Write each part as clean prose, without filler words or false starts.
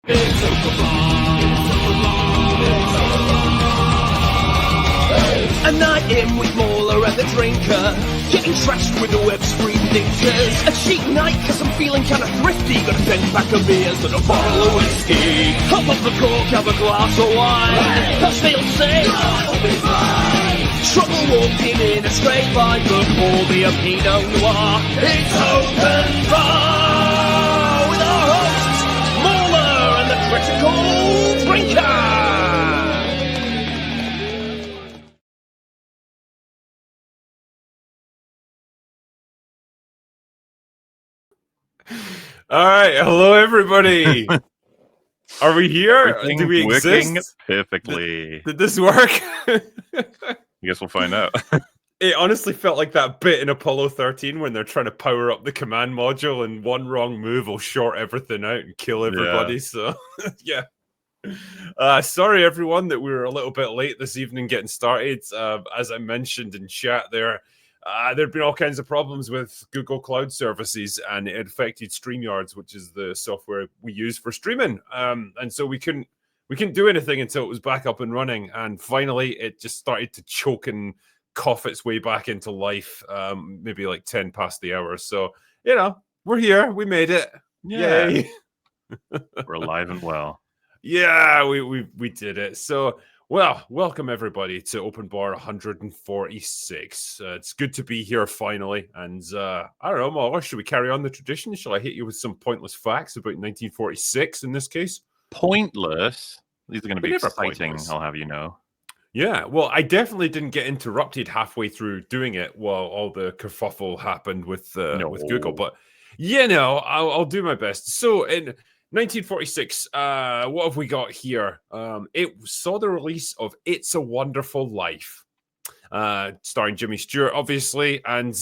A night in with MauLer and the drinker, getting trashed with the web screen dictors. A cheap night cause I'm feeling kinda thrifty, got a 10-pack of beers and a bottle of whiskey. Hop up the cork, have a glass of wine, pass fail safe, I'll be fine. Trouble walking in a straight line, but pour me a Pinot Noir. It's open bar with our hosts, MauLer and the critical drinker. All right, hello everybody. Are we here? Do we exist? Perfectly. Did this work? I guess we'll find out. It honestly felt like that bit in Apollo 13 when they're trying to power up the command module and one wrong move will short everything out and kill everybody. Yeah. So, yeah. Sorry, everyone, that we were a little bit late this evening getting started. As I mentioned in chat there had been all kinds of problems with Google Cloud services, and it affected StreamYards, which is the software we use for streaming. And so we couldn't do anything until it was back up and running. And finally, it just started to choke and cough its way back into life, maybe like 10 past the hour. So, you know, we're here. We made it. Yeah. Yay. We're alive and well. Yeah, we did it. So, well, welcome everybody to Open Bar 146. It's good to be here finally. And I don't know, MauLer, should we carry on the tradition? Shall I hit you with some pointless facts about 1946 in this case? Pointless? These are going to be exciting, pointless. I'll have you know. Yeah, well, I definitely didn't get interrupted halfway through doing it while all the kerfuffle happened with Google. But, you know, I'll do my best. So, in 1946, what have we got here? It saw the release of It's a Wonderful Life, starring Jimmy Stewart, obviously. And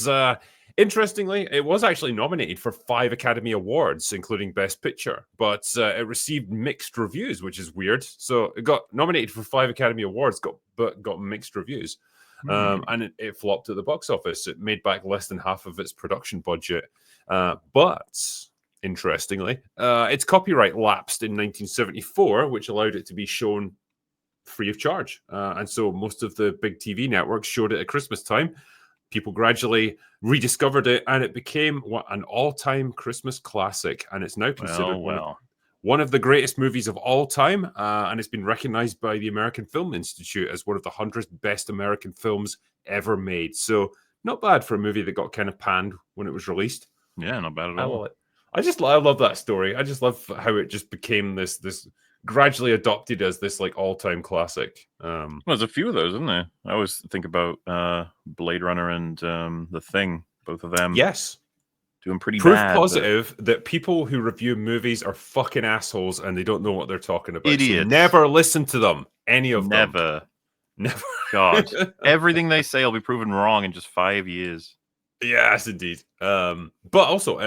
interestingly, it was actually nominated for 5 Academy Awards, including Best Picture. But it received mixed reviews, which is weird. So it got nominated for 5 Academy Awards, but got mixed reviews. And it flopped at the box office. It made back less than half of its production budget. But interestingly, its copyright lapsed in 1974, which allowed it to be shown free of charge. And so most of the big TV networks showed it at Christmas time. People gradually rediscovered it, and it became an all-time Christmas classic. And it's now considered one of the greatest movies of all time. And it's been recognized by the American Film Institute as one of the 100 best American films ever made. So not bad for a movie that got kind of panned when it was released. Yeah, not bad at all. I love that story. I just love how it just became this gradually adopted as this like all-time classic. Well, there's a few of those, isn't there? I always think about Blade Runner and The Thing, both of them. Yes. Doing pretty Proof bad. Positive that people who review movies are fucking assholes and they don't know what they're talking about. Idiots. So never listen to them. Any of them. Never. God. Everything they say will be proven wrong in just 5 years. Yes, indeed. But also,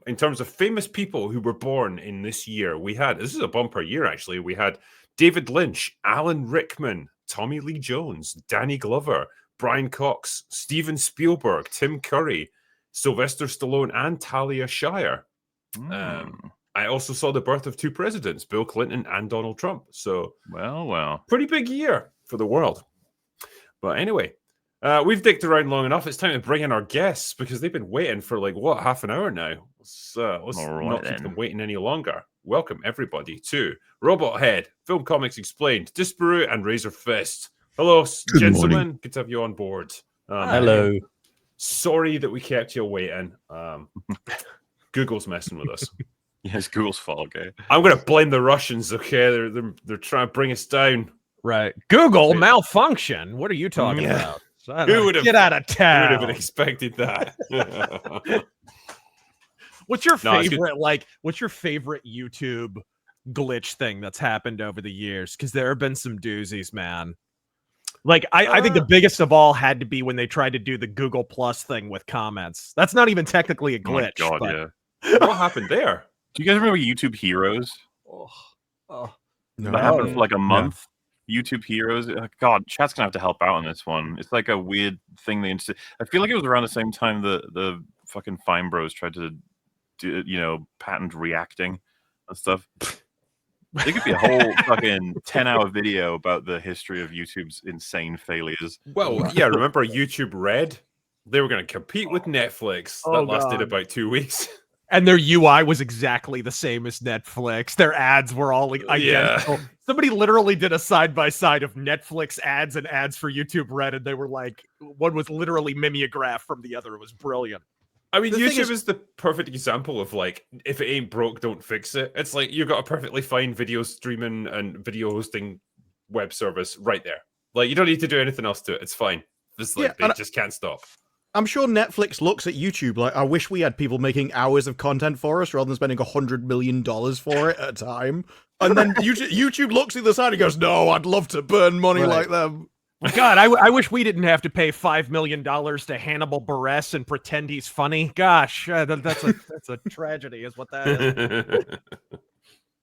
in terms of famous people who were born in this year, this is a bumper year, actually. We had David Lynch, Alan Rickman, Tommy Lee Jones, Danny Glover, Brian Cox, Steven Spielberg, Tim Curry, Sylvester Stallone, and Talia Shire. I also saw the birth of 2 presidents, Bill Clinton and Donald Trump. So, well. Pretty big year for the world. But anyway, we've dicked around long enough. It's time to bring in our guests because they've been waiting for half an hour now. Let's not keep them waiting any longer. Welcome everybody to Robot Head, Film Comics Explained, Disparu, and Razorfist. Hello, gentlemen. Morning. Good to have you on board. Hello. Sorry that we kept you waiting. Google's messing with us. Yeah, it's Google's fault. Okay, I'm going to blame the Russians. Okay, they're trying to bring us down. Right, Google malfunction. What are you talking about? Who would have get out of town? Who would have expected that? What's your favorite? What's your favorite YouTube glitch thing that's happened over the years? Because there have been some doozies, man. I think the biggest of all had to be when they tried to do the Google Plus thing with comments. That's not even technically a glitch. Oh my God, but... yeah. What happened there? Do you guys remember YouTube Heroes? No. That happened for like a month. Yeah. YouTube Heroes. God, chat's gonna have to help out on this one. It's like a weird thing. I feel like it was around the same time the fucking Fine Bros tried to do, patent reacting and stuff. There could be a whole fucking 10-hour video about the history of YouTube's insane failures. Well, yeah, remember YouTube Red? They were going to compete with Netflix. That lasted about 2 weeks. And their UI was exactly the same as Netflix. Their ads were all identical. Yeah. Somebody literally did a side-by-side of Netflix ads and ads for YouTube Red, and they were like, one was literally mimeograph from the other. It was brilliant. I mean, YouTube is the perfect example of, like, if it ain't broke, don't fix it. It's like you've got a perfectly fine video streaming and video hosting web service right there. Like, you don't need to do anything else to it. It's fine. It's like they just can't stop. I'm sure Netflix looks at YouTube like, I wish we had people making hours of content for us rather than spending $100 million for it at a time. And then YouTube looks at the side and goes, no, I'd love to burn money like them. God, I wish we didn't have to pay $5 million to Hannibal Buress and pretend he's funny. Gosh, that's a tragedy, is what that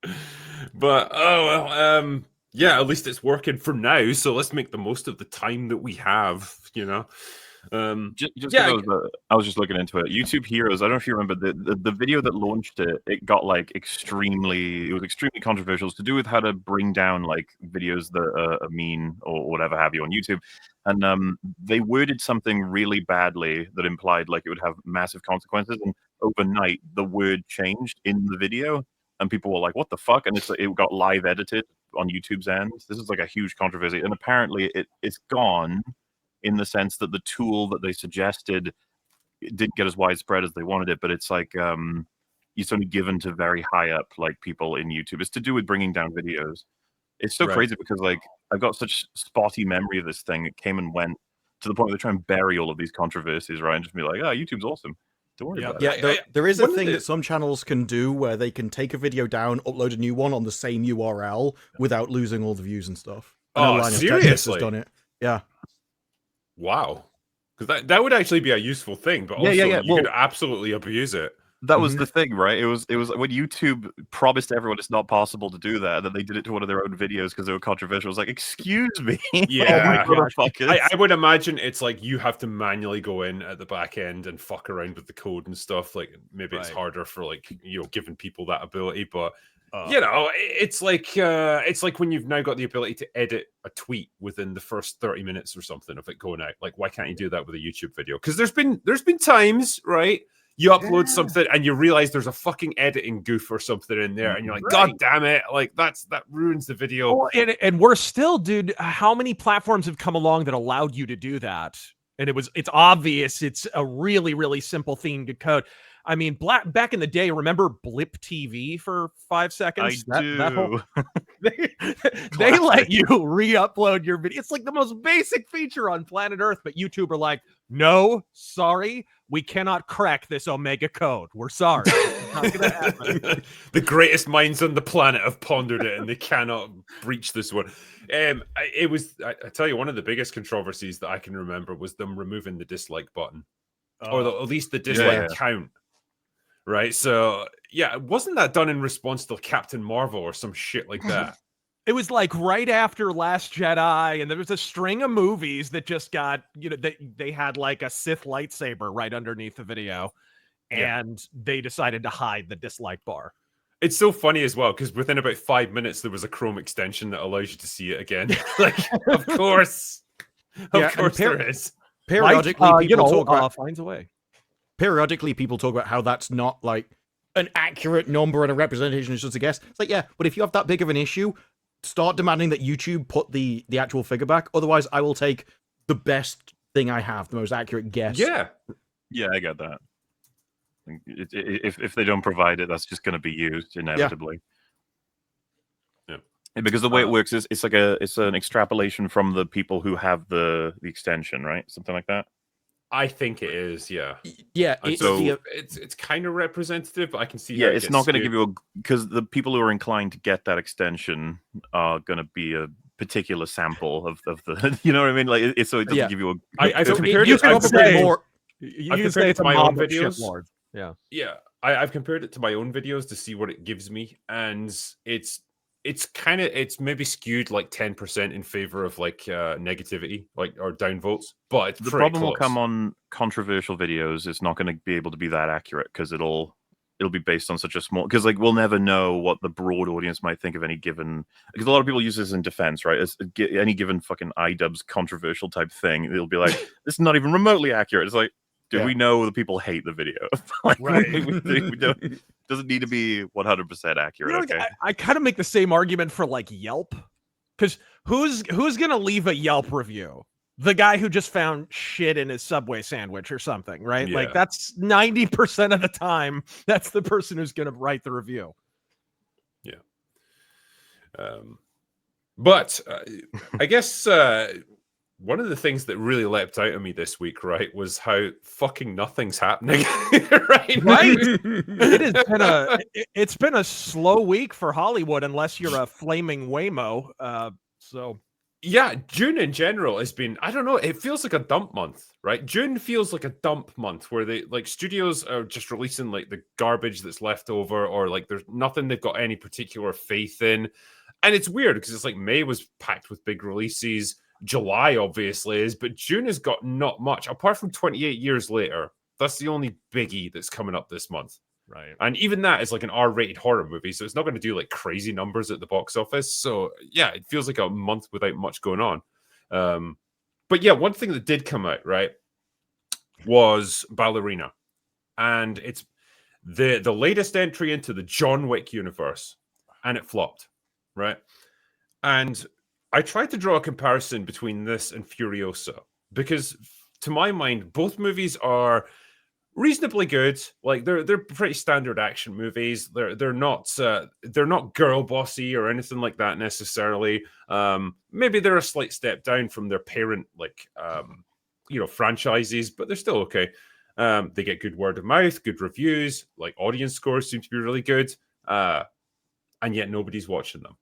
is. But yeah, at least it's working for now. So let's make the most of the time that we have. You know. I was just looking into it. YouTube Heroes. I don't know if you remember the video that launched it. It got like extremely controversial. It's to do with how to bring down like videos that are mean or whatever have you on YouTube. And they worded something really badly that implied like it would have massive consequences. And overnight, the word changed in the video, and people were like, "What the fuck?" And it got live edited on YouTube's end. This is like a huge controversy, and apparently it's gone. In the sense that the tool that they suggested didn't get as widespread as they wanted it, but it's like it's only given to very high up like people in YouTube. It's to do with bringing down videos. It's so crazy because like I've got such spotty memory of this thing. It came and went to the point where they try and bury all of these controversies, right? And just be like, "Oh, YouTube's awesome. Don't worry about it." Yeah, there is a thing that some channels can do where they can take a video down, upload a new one on the same URL without losing all the views and stuff. Seriously? Has done it. Yeah. Wow, because that would actually be a useful thing, but also you could absolutely abuse it. That was the thing, right? It was when YouTube promised everyone it's not possible to do that, and then they did it to one of their own videos because they were controversial. It was like, excuse me, yeah. I would imagine it's like you have to manually go in at the back end and fuck around with the code and stuff. Like maybe it's harder for like giving people that ability, but. It's like when you've now got the ability to edit a tweet within the first 30 minutes or something of it going out. Like, why can't you do that with a YouTube video? Because there's been times, right? You upload something and you realize there's a fucking editing goof or something in there, and you're like, God damn it! Like that ruins the video. Well, and we're still, dude. How many platforms have come along that allowed you to do that? And it's obvious. It's a really, really simple thing to code. I mean, back in the day, remember Blip TV for 5 seconds? I do. They let you re-upload your video. It's like the most basic feature on planet Earth, but YouTube are like, no, sorry, we cannot crack this Omega code. We're sorry. It's not gonna happen. The greatest minds on the planet have pondered it, and they cannot breach this one. I tell you, one of the biggest controversies that I can remember was them removing the dislike button, or at least the dislike count. Right, so wasn't that done in response to Captain Marvel or some shit like that? It was like right after Last Jedi, and there was a string of movies that just got, they had like a Sith lightsaber right underneath the video, and they decided to hide the dislike bar. It's so funny as well, because within about 5 minutes, there was a Chrome extension that allows you to see it again. Like, of course there is. Periodically, people talk about finds a way. Periodically, people talk about how that's not like an accurate number and a representation is just a guess. It's like, yeah, but if you have that big of an issue, start demanding that YouTube put the actual figure back. Otherwise, I will take the best thing I have, the most accurate guess. Yeah, I get that. If they don't provide it, that's just going to be used inevitably. Yeah. Because the way it works is it's an extrapolation from the people who have the extension, right? Something like that. I think it is, yeah. Yeah, it's kind of representative, but I can see. Yeah, it's not going to give you because the people who are inclined to get that extension are going to be a particular sample of the. You know what I mean? Like, it doesn't give you a. I've compared it to my own videos. Yeah, I've compared it to my own videos to see what it gives me, and it's maybe skewed like 10% in favor of like negativity, like or downvotes. But the problem will come on controversial videos. It's not going to be able to be that accurate because it'll it'll be based on such a small, because like we'll never know what the broad audience might think of any given, because a lot of people use this in defense, right? As any given fucking iDubbbz controversial type thing, it'll be like, this is not even remotely accurate. It's like, do we know that people hate the video? Like, Right. we don't, doesn't need to be 100% accurate. You know, Okay. I kind of make the same argument for like Yelp, because who's gonna leave a Yelp review? The guy who just found shit in his Subway sandwich or something, right? Yeah. Like that's 90% of the time, that's the person who's gonna write the review. Yeah. But I guess one of the things that really leapt out at me this week, right, was how fucking nothing's happening. Right? It's been a slow week for Hollywood, unless you're a flaming Waymo. So yeah, June in general has been, I don't know, it feels like a dump month, right? June feels like a dump month where they like studios are just releasing like the garbage that's left over, or like there's nothing they've got any particular faith in. And it's weird because it's like May was packed with big releases. July obviously is, but June has got not much apart from 28 Years Later. That's the only biggie that's coming up this month. right. And even that is like an R-rated horror movie, so it's not going to do like crazy numbers at the box office. So yeah, it feels like a month without much going on. But yeah, one thing that did come out, right, was Ballerina. And it's the latest entry into the John Wick universe. And it flopped, right? And I tried to draw a comparison between this and Furiosa, because to my mind, both movies are reasonably good. Like they're pretty standard action movies. They're not girl bossy or anything like that necessarily. Maybe they're a slight step down from their parent franchises, but they're still okay. They get good word of mouth, good reviews, like audience scores seem to be really good. And yet nobody's watching them.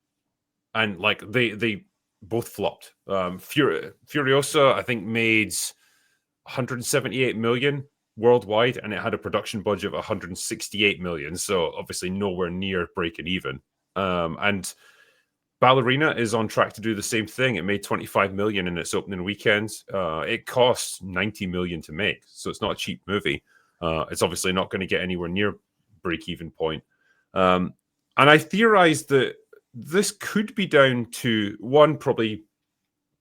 And like they both flopped. Furiosa, I think, made 178 million worldwide, and it had a production budget of 168 million. So obviously nowhere near breaking even. And Ballerina is on track to do the same thing. It made 25 million in its opening weekend. It costs 90 million to make, so it's not a cheap movie. It's obviously not going to get anywhere near break-even point. And I theorized that this could be down to, one, probably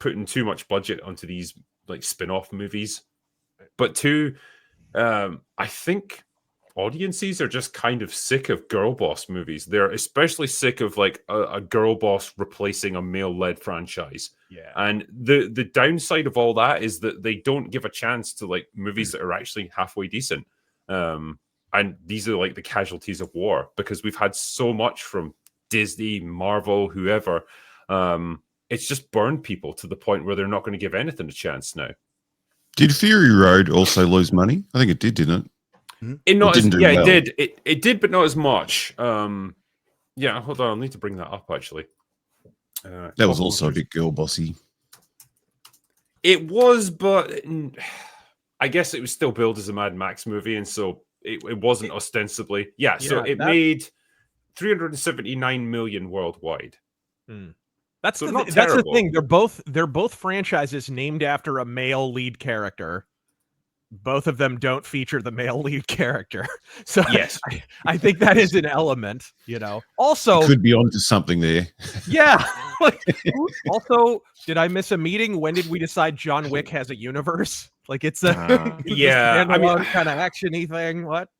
putting too much budget onto these like spin-off movies, but two, I think audiences are just kind of sick of girl boss movies. They're especially sick of like a girl boss replacing a male-led franchise. Yeah. And the downside of all that is that they don't give a chance to like movies that are actually halfway decent. And these are like the casualties of war, because we've had so much from Disney, Marvel, whoever. It's just burned people to the point where they're not going to give anything a chance now. Did Fury Road also lose money? I think it did, didn't it? It did. It did, but not as much. Yeah, hold on. I'll need to bring that up, actually. That was also a bit girl bossy. It was, but I guess it was still billed as a Mad Max movie, and so it wasn't ostensibly. Yeah, so it made 379 million worldwide. That's So the not that's the terrible. thing. They're both franchises named after a male lead character. Both of them don't feature the male lead character. So Yes. I think that is an element, you know. Also, Could be onto something there. yeah. Like, also, did I miss a meeting? When did we decide John Wick has a universe? Like it's a Yeah, I mean, kind of actiony thing. What?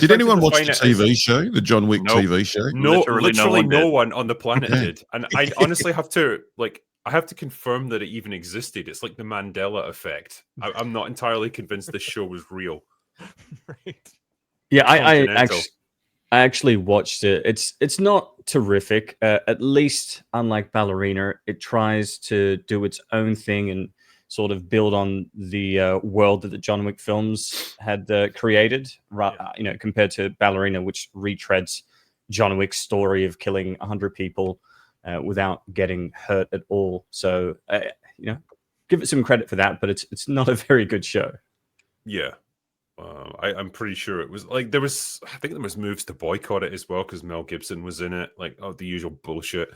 Did anyone watch the TV show, the John Wick TV show? No, Literally literally no no one one on the planet did. And I honestly have to confirm that it even existed. It's like the Mandela effect. I'm not entirely convinced this show was real. Right. Yeah, I Continental. actually watched it. It's not terrific. At least, unlike Ballerina, it tries to do its own thing and sort of build on the world that the John Wick films had created, compared to Ballerina, which retreads John Wick's story of killing 100 people without getting hurt at all. So, give it some credit for that, but it's not a very good show. Yeah. I'm pretty sure it was like I think there was moves to boycott it as well because Mel Gibson was in it, like the usual bullshit.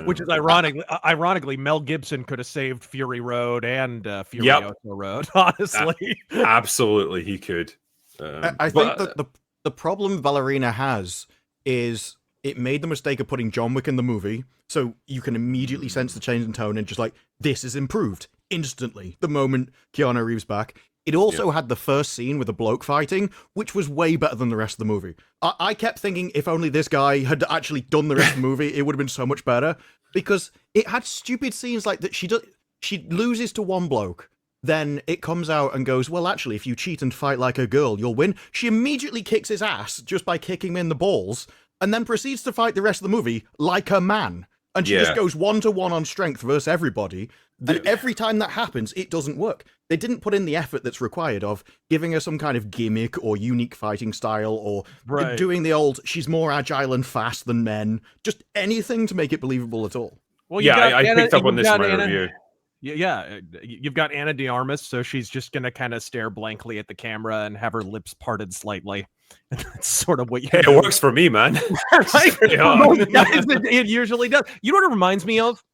Which is ironically, Mel Gibson could have saved Fury Road and Furiosa Road. Honestly, Absolutely, he could. I think that the problem Ballerina has is it made the mistake of putting John Wick in the movie, so you can immediately sense the change in tone and just like, this is improved instantly the moment Keanu Reeves back. It also had the first scene with the bloke fighting, which was way better than the rest of the movie. I kept thinking if only this guy had actually done the rest of the movie, it would have been so much better, because it had stupid scenes like that. She loses to one bloke, then it comes out and goes, well, actually, if you cheat and fight like a girl, you'll win. She immediately kicks his ass just by kicking him in the balls, and then proceeds to fight the rest of the movie like a man. And she just goes 1-to-1 on strength versus everybody. And every time that happens, it doesn't work. They didn't put in the effort that's required of giving her some kind of gimmick or unique fighting style or doing the old, she's more agile and fast than men. Just anything to make it believable at all. Well, I picked up on this in my review. Yeah, you've got Ana de Armas, so she's just going to kind of stare blankly at the camera and have her lips parted slightly. And that's sort of what you It works for me, man. It usually does. You know what it reminds me of?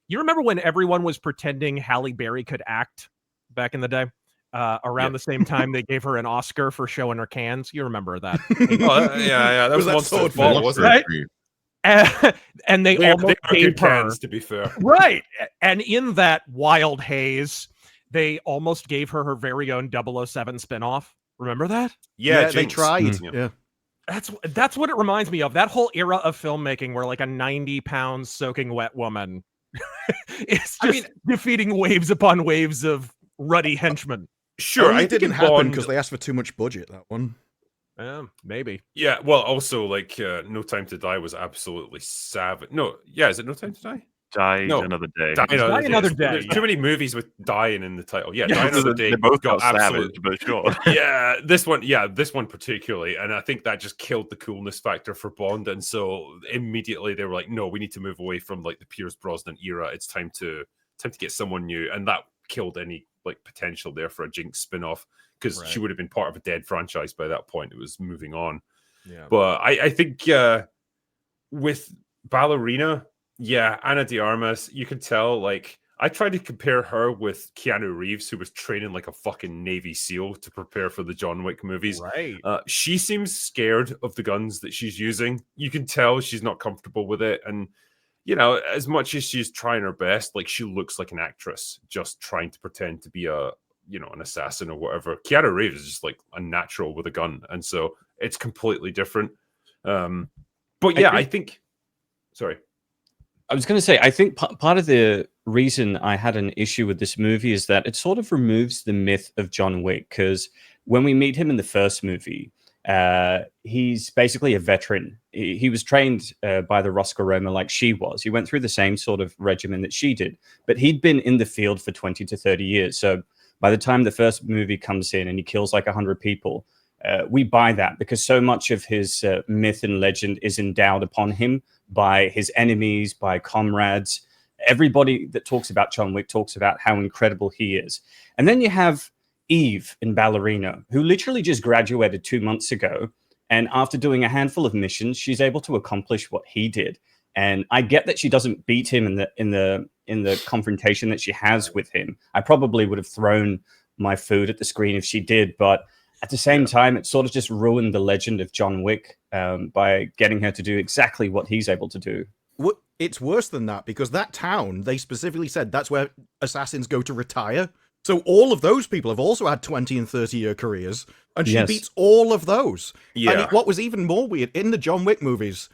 You remember when everyone was pretending Halle Berry could act back in the day? Around the same time they gave her an Oscar for showing her cans. You remember that? That was Monster's fault, wasn't right? it? And they almost gave her, cans, to be fair. Right. And in that wild haze, they almost gave her very own 007 spinoff. Remember that? Yeah, they tried. Yeah. That's what it reminds me of. That whole era of filmmaking where like a 90-pound soaking wet woman is just defeating waves upon waves of ruddy henchmen. Sure, it didn't happen because they asked for too much budget, that one. Maybe. Yeah, well, also, like, No Time to Die was absolutely savage. No, is it No Time to Die? Die Another Day. Die Another Day. There's too many movies with dying in the title. Die Another Day. They both got absolute savage, but sure. this one particularly, and I think that just killed the coolness factor for Bond, and so immediately they were like, no, we need to move away from like the Pierce Brosnan era. It's time to get someone new, and that killed any like potential there for a Jinx spin-off, because she would have been part of a dead franchise by that point. It was moving on. But I think with Ballerina, Ana de Armas, you could tell, like, I tried to compare her with Keanu Reeves, who was training like a fucking Navy SEAL to prepare for the John Wick movies. Right. She seems scared of the guns that she's using. You can tell she's not comfortable with it. And, you know, as much as she's trying her best, like, she looks like an actress just trying to pretend to be an assassin or whatever. Keanu Reeves is just like a natural with a gun. And so it's completely different. I think sorry. I was going to say, I think part of the reason I had an issue with this movie is that it sort of removes the myth of John Wick, because when we meet him in the first movie, he's basically a veteran. He was trained by the Roscoe Roma like she was. He went through the same sort of regimen that she did, but he'd been in the field for 20 to 30 years. So by the time the first movie comes in and he kills like 100 people, we buy that, because so much of his myth and legend is endowed upon him by his enemies, by comrades. Everybody that talks about John Wick talks about how incredible he is. And then you have Eve in Ballerina, who literally just graduated 2 months ago. And after doing a handful of missions, she's able to accomplish what he did. And I get that she doesn't beat him in the confrontation that she has with him. I probably would have thrown my food at the screen if she did, but at the same time, it sort of just ruined the legend of John Wick by getting her to do exactly what he's able to do. It's worse than that, because that town, they specifically said that's where assassins go to retire. So all of those people have also had 20 and 30-year careers, and she beats all of those. Yeah. And what was even more weird, in the John Wick movies,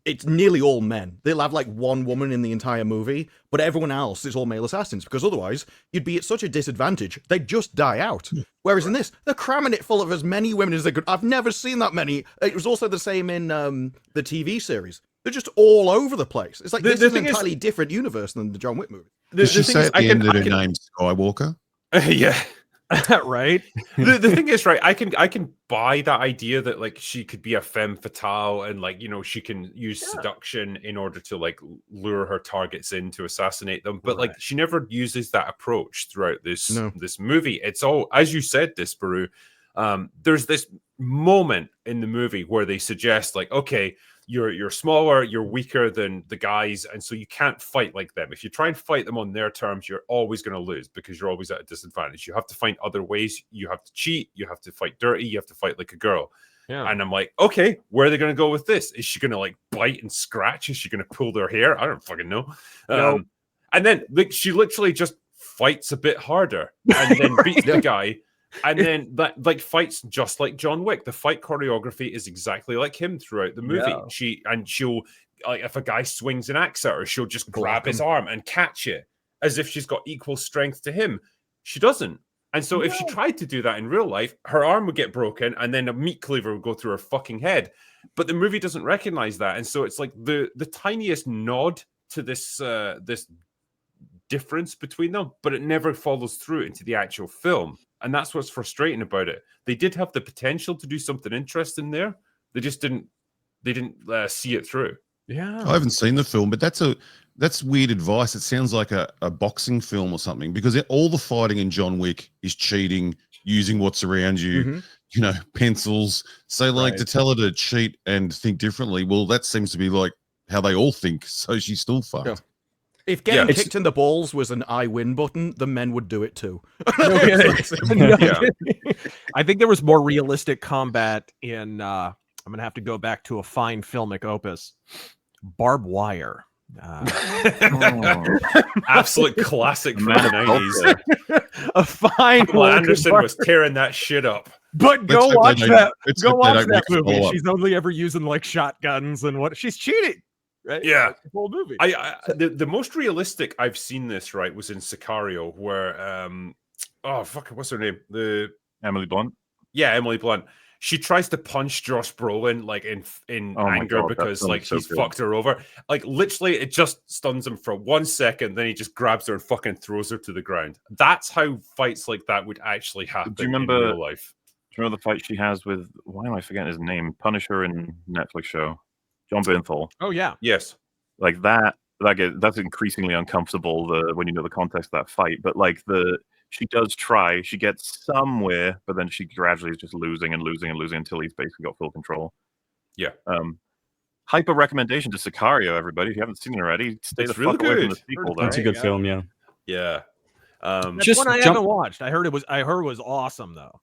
it's nearly all men. They'll have like one woman in the entire movie, but everyone else is all male assassins, because otherwise you'd be at such a disadvantage, they'd just die out. Whereas in this, they're cramming it full of as many women as they could. I've never seen that many. It was also the same in the TV series. They're just all over the place. It's like this is an entirely different universe than the John Wick movie. Did she say at the end that her name's Skywalker? Yeah. Right. The thing is, right, I can buy that idea that like she could be a femme fatale and like, you know, she can use seduction in order to like lure her targets in to assassinate them, but like she never uses that approach throughout this movie. It's all, as you said, Disparu, there's this moment in the movie where they suggest like, okay, you're smaller, you're weaker than the guys, and so you can't fight like them. If you try and fight them on their terms, you're always going to lose because you're always at a disadvantage. You have to find other ways. You have to cheat. You have to fight dirty. You have to fight like a girl. Yeah. And I'm like, okay, where are they going to go with this? Is she going to like bite and scratch? Is she going to pull their hair? I don't fucking know. No. And then like, she literally just fights a bit harder and then beats the guy. And then that like fights just like John Wick. The fight choreography is exactly like him throughout the movie. Yeah. She'll like if a guy swings an axe at her, she'll just grab his arm and catch it as if she's got equal strength to him. She doesn't. And so if she tried to do that in real life, her arm would get broken and then a meat cleaver would go through her fucking head. But the movie doesn't recognize that. And so it's like the tiniest nod to this this difference between them, but it never follows through into the actual film. And that's what's frustrating about it. They did have the potential to do something interesting there. They just didn't see it through. Yeah. I haven't seen the film, but that's weird advice. It sounds like a boxing film or something, because all the fighting in John Wick is cheating, using what's around you, you know, pencils. So like to tell her to cheat and think differently, well, that seems to be like how they all think. So she's still fucked. Yeah. If getting kicked in the balls was an I win button, the men would do it too. I think there was more realistic combat in I'm gonna have to go back to a fine filmic opus, Barbed Wire. Absolute classic from the 90s. A fine Anderson was tearing that shit up. But go watch that. Go watch that make a movie. follow-up. She's only ever using like shotguns and what she's cheating. Right? Yeah. That's the whole movie. The most realistic I've seen this right was in Siccario, where what's her name? Emily Blunt. Yeah, Emily Blunt. She tries to punch Josh Brolin like in anger because like he's fucked her over. Like literally, it just stuns him for 1 second. Then he just grabs her and fucking throws her to the ground. That's how fights like that would actually happen. Do you remember in real life? Do you remember the fight she has with, why am I forgetting his name? Punisher in Netflix show, John Bernthal. Oh yeah, yes. Like that's increasingly uncomfortable when you know the context of that fight. But like she does try, she gets somewhere, but then she gradually is just losing until he's basically got full control. Yeah. Hyper recommendation to Siccario, everybody. If you haven't seen it already, stay the fuck away from the sequel. That's a good film, yeah. Yeah. That's one I haven't watched. I heard it was awesome though.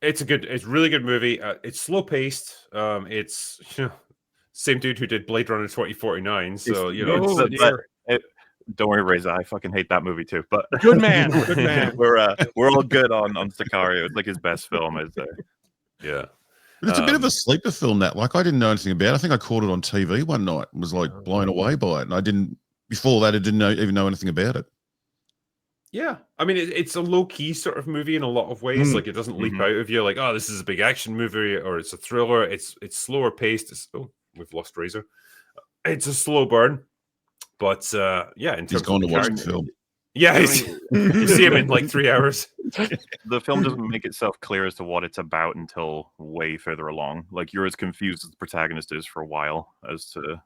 It's really good movie. It's slow paced. It's same dude who did Blade Runner 2049. So don't worry, Razor. I fucking hate that movie too. But good man. We're all good on Siccario. It's like his best film, I'd say. Yeah. But it's a bit of a sleeper film that, like, I didn't know anything about. I think I caught it on TV one night and was like blown away by it. And I didn't even know anything about it. Yeah, I mean, it's a low-key sort of movie in a lot of ways. Like, it doesn't leap out of you like, oh, this is a big action movie, or it's a thriller. It's slower paced. We've lost Razor. It's a slow burn, but yeah, in terms he's gone to of watch the film. Yeah, you see him in like 3 hours. The film doesn't make itself clear as to what it's about until way further along. Like, you're as confused as the protagonist is for a while as to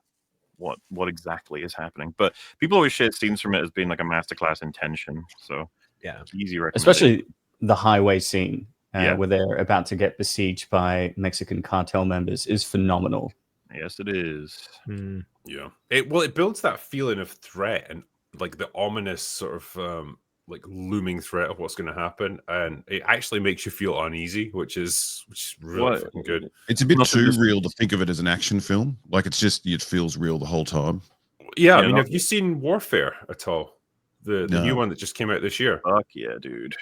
what exactly is happening. But people always share scenes from it as being like a masterclass in tension. So yeah, easy recommendation. Especially the highway scene where they're about to get besieged by Mexican cartel members is phenomenal. Yes, it is. Yeah. It builds that feeling of threat and like the ominous sort of like looming threat of what's going to happen, and it actually makes you feel uneasy, which is really fucking good. It's a bit too real to think of it as an action film. Like, it feels real the whole time. Yeah, I mean, have you seen Warfare at all? The No. new one that just came out this year. Fuck yeah, dude.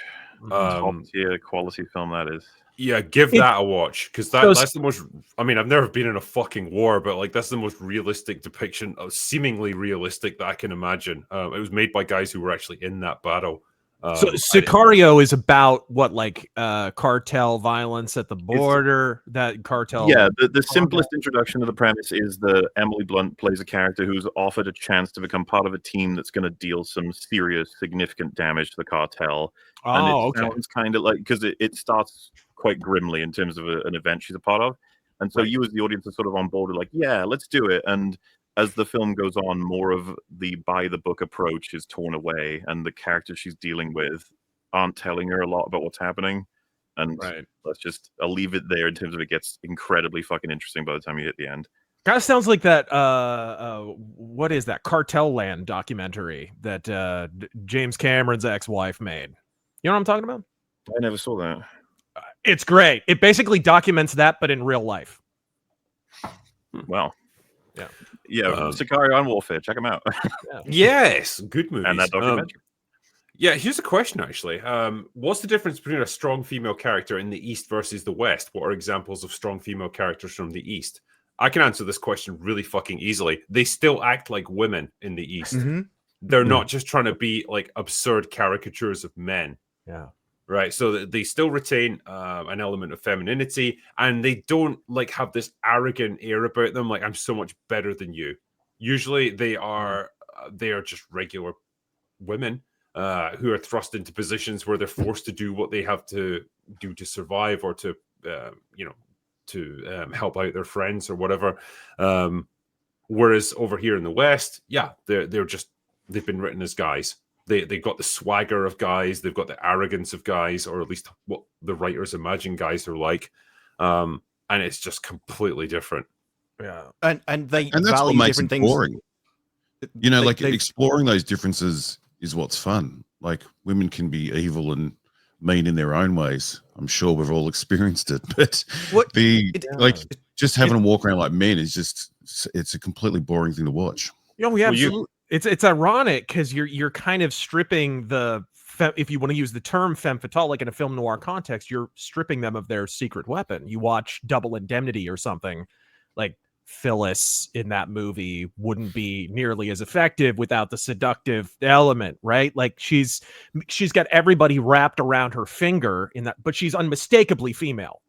Top tier quality film that is. Yeah, give that a watch, because that's the most. I mean, I've never been in a fucking war, but like that's the most realistic depiction, of seemingly realistic, that I can imagine. It was made by guys who were actually in that battle. So Siccario is about what, like cartel violence at the border? That cartel. Yeah, the simplest introduction to the premise is that Emily Blunt plays a character who's offered a chance to become part of a team that's going to deal some serious, significant damage to the cartel. Oh, and it sounds kind of like, because it starts quite grimly in terms of an event she's a part of, and so you as the audience are sort of on board with like, yeah, let's do it. And as the film goes on, more of the by the book approach is torn away, and the characters she's dealing with aren't telling her a lot about what's happening. And I'll leave it there in terms of it gets incredibly fucking interesting by the time you hit the end. Kind of sounds like that. What is that Cartel Land documentary that James Cameron's ex-wife made? You know what I'm talking about? I never saw that. It's great. It basically documents that, but in real life. Well, yeah. Siccario and Warfare. Check them out. Yes, good movies. And that documentary. Yeah, here's a question actually. What's the difference between a strong female character in the East versus the West? What are examples of strong female characters from the East? I can answer this question really fucking easily. They still act like women in the East. Mm-hmm. They're not just trying to be like absurd caricatures of men. Yeah. Right. So they still retain an element of femininity, and they don't like have this arrogant air about them. Like, I'm so much better than you. Usually they are just regular women who are thrust into positions where they're forced to do what they have to do to survive, or to, help out their friends or whatever. Whereas over here in the West, they've been written as guys. They've got the swagger of guys. They've got the arrogance of guys, or at least what the writers imagine guys are like. And it's just completely different. Yeah. And that's value what makes different it things boring. You know, they exploring those differences is what's fun. Like, women can be evil and mean in their own ways. I'm sure we've all experienced it, but just having them walk around like men is it's a completely boring thing to watch. Absolutely. It's ironic because you're kind of stripping if you want to use the term femme fatale, like in a film noir context, you're stripping them of their secret weapon. You watch Double Indemnity or something, like Phyllis in that movie wouldn't be nearly as effective without the seductive element, right? Like she's got everybody wrapped around her finger in that, but she's unmistakably female.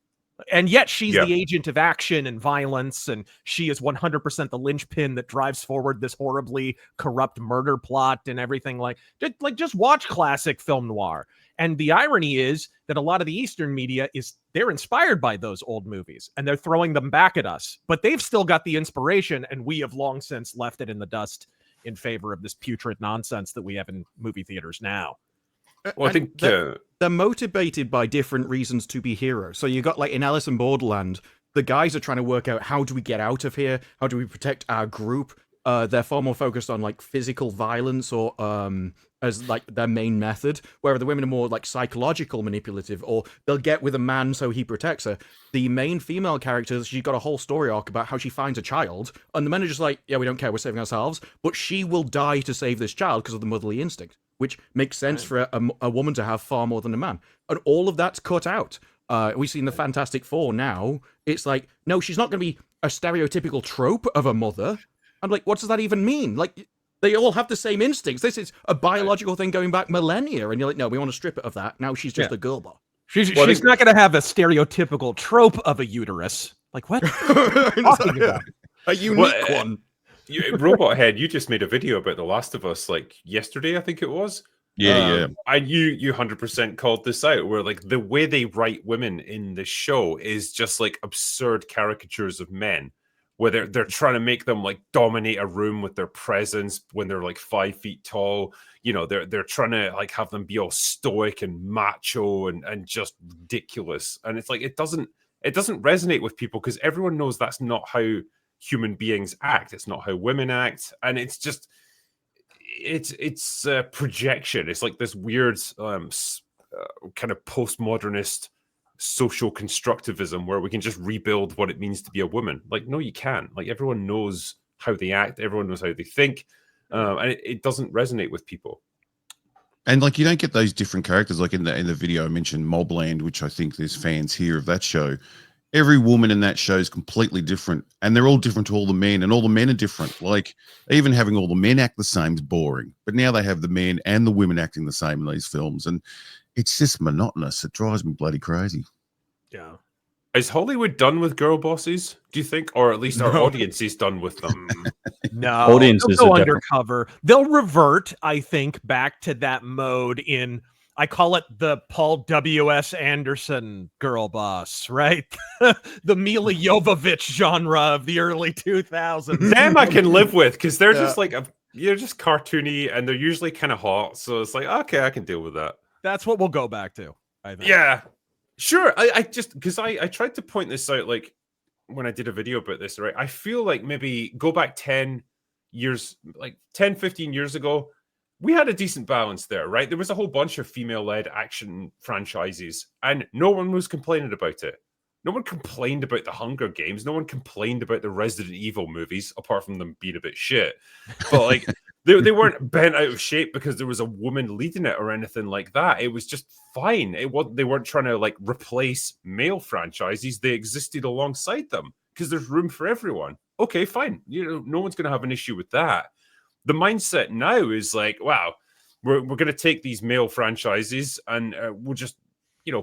And yet she's the agent of action and violence, and she is 100% the linchpin that drives forward this horribly corrupt murder plot and everything. Just watch classic film noir. And the irony is that a lot of the Eastern media they're inspired by those old movies, and they're throwing them back at us. But they've still got the inspiration, and we have long since left it in the dust in favor of this putrid nonsense that we have in movie theaters now. Well, I think they're motivated by different reasons to be heroes. So you got, like, in Alice in Borderland, the guys are trying to work out, how do we get out of here? How do we protect our group? They're far more focused on, like, physical violence or as, like, their main method, where the women are more, like, psychological manipulative, or they'll get with a man so he protects her. The main female character, she's got a whole story arc about how she finds a child, and the men are just like, yeah, we don't care, we're saving ourselves, but she will die to save this child because of the motherly instinct, which makes sense for a woman to have far more than a man. And all of that's cut out. We've seen the Fantastic Four now. It's like, no, she's not going to be a stereotypical trope of a mother. I'm like, what does that even mean? Like, they all have the same instincts. This is a biological thing going back millennia. And you're like, no, we want to strip it of that. Now she's just a girl boss. She's not going to have a stereotypical trope of a uterus. Like, what? A unique one. Robot Head, you just made a video about The Last of Us, like yesterday, I think it was. Yeah. And you 100% called this out, where like the way they write women in the show is just like absurd caricatures of men, where they're trying to make them like dominate a room with their presence when they're like 5 feet tall. You know, they're trying to like have them be all stoic and macho and just ridiculous. And it's like it doesn't resonate with people because everyone knows that's not how human beings act. It's not how women act, and it's just it's a projection. It's like this weird kind of postmodernist social constructivism where we can just rebuild what it means to be a woman. Like, no, you can't. Like, everyone knows how they act, everyone knows how they think, and it doesn't resonate with people. And like, you don't get those different characters. Like in the video I mentioned Mobland, which I think there's fans here of that show. Every woman in that show is completely different, and they're all different to all the men, and all the men are different. Like, even having all the men act the same is boring, but now they have the men and the women acting the same in these films, and it's just monotonous. It drives me bloody crazy. Yeah. Is Hollywood done with girl bosses, do you think? Or at least our audience is done with them? No. Audiences they'll go are undercover. They'll revert, I think, back to that mode in, I call it the Paul W.S. Anderson girl boss, right? The Mila Jovovich genre of the early 2000s. Them I can live with, because they're just like, you're just cartoony, and they're usually kind of hot. So it's like, okay, I can deal with that. That's what we'll go back to, I think. Yeah, sure. I just, because I tried to point this out, like, when I did a video about this, right? I feel like maybe go back 10 years, like 10, 15 years ago, we had a decent balance there, right? There was a whole bunch of female-led action franchises, and no one was complaining about it. No one complained about the Hunger Games. No one complained about the Resident Evil movies, apart from them being a bit shit. But like, they weren't bent out of shape because there was a woman leading it or anything like that. It was just fine. They weren't trying to like replace male franchises. They existed alongside them because there's room for everyone. Okay, fine. No one's going to have an issue with that. The mindset now is like, wow, we're going to take these male franchises and we'll just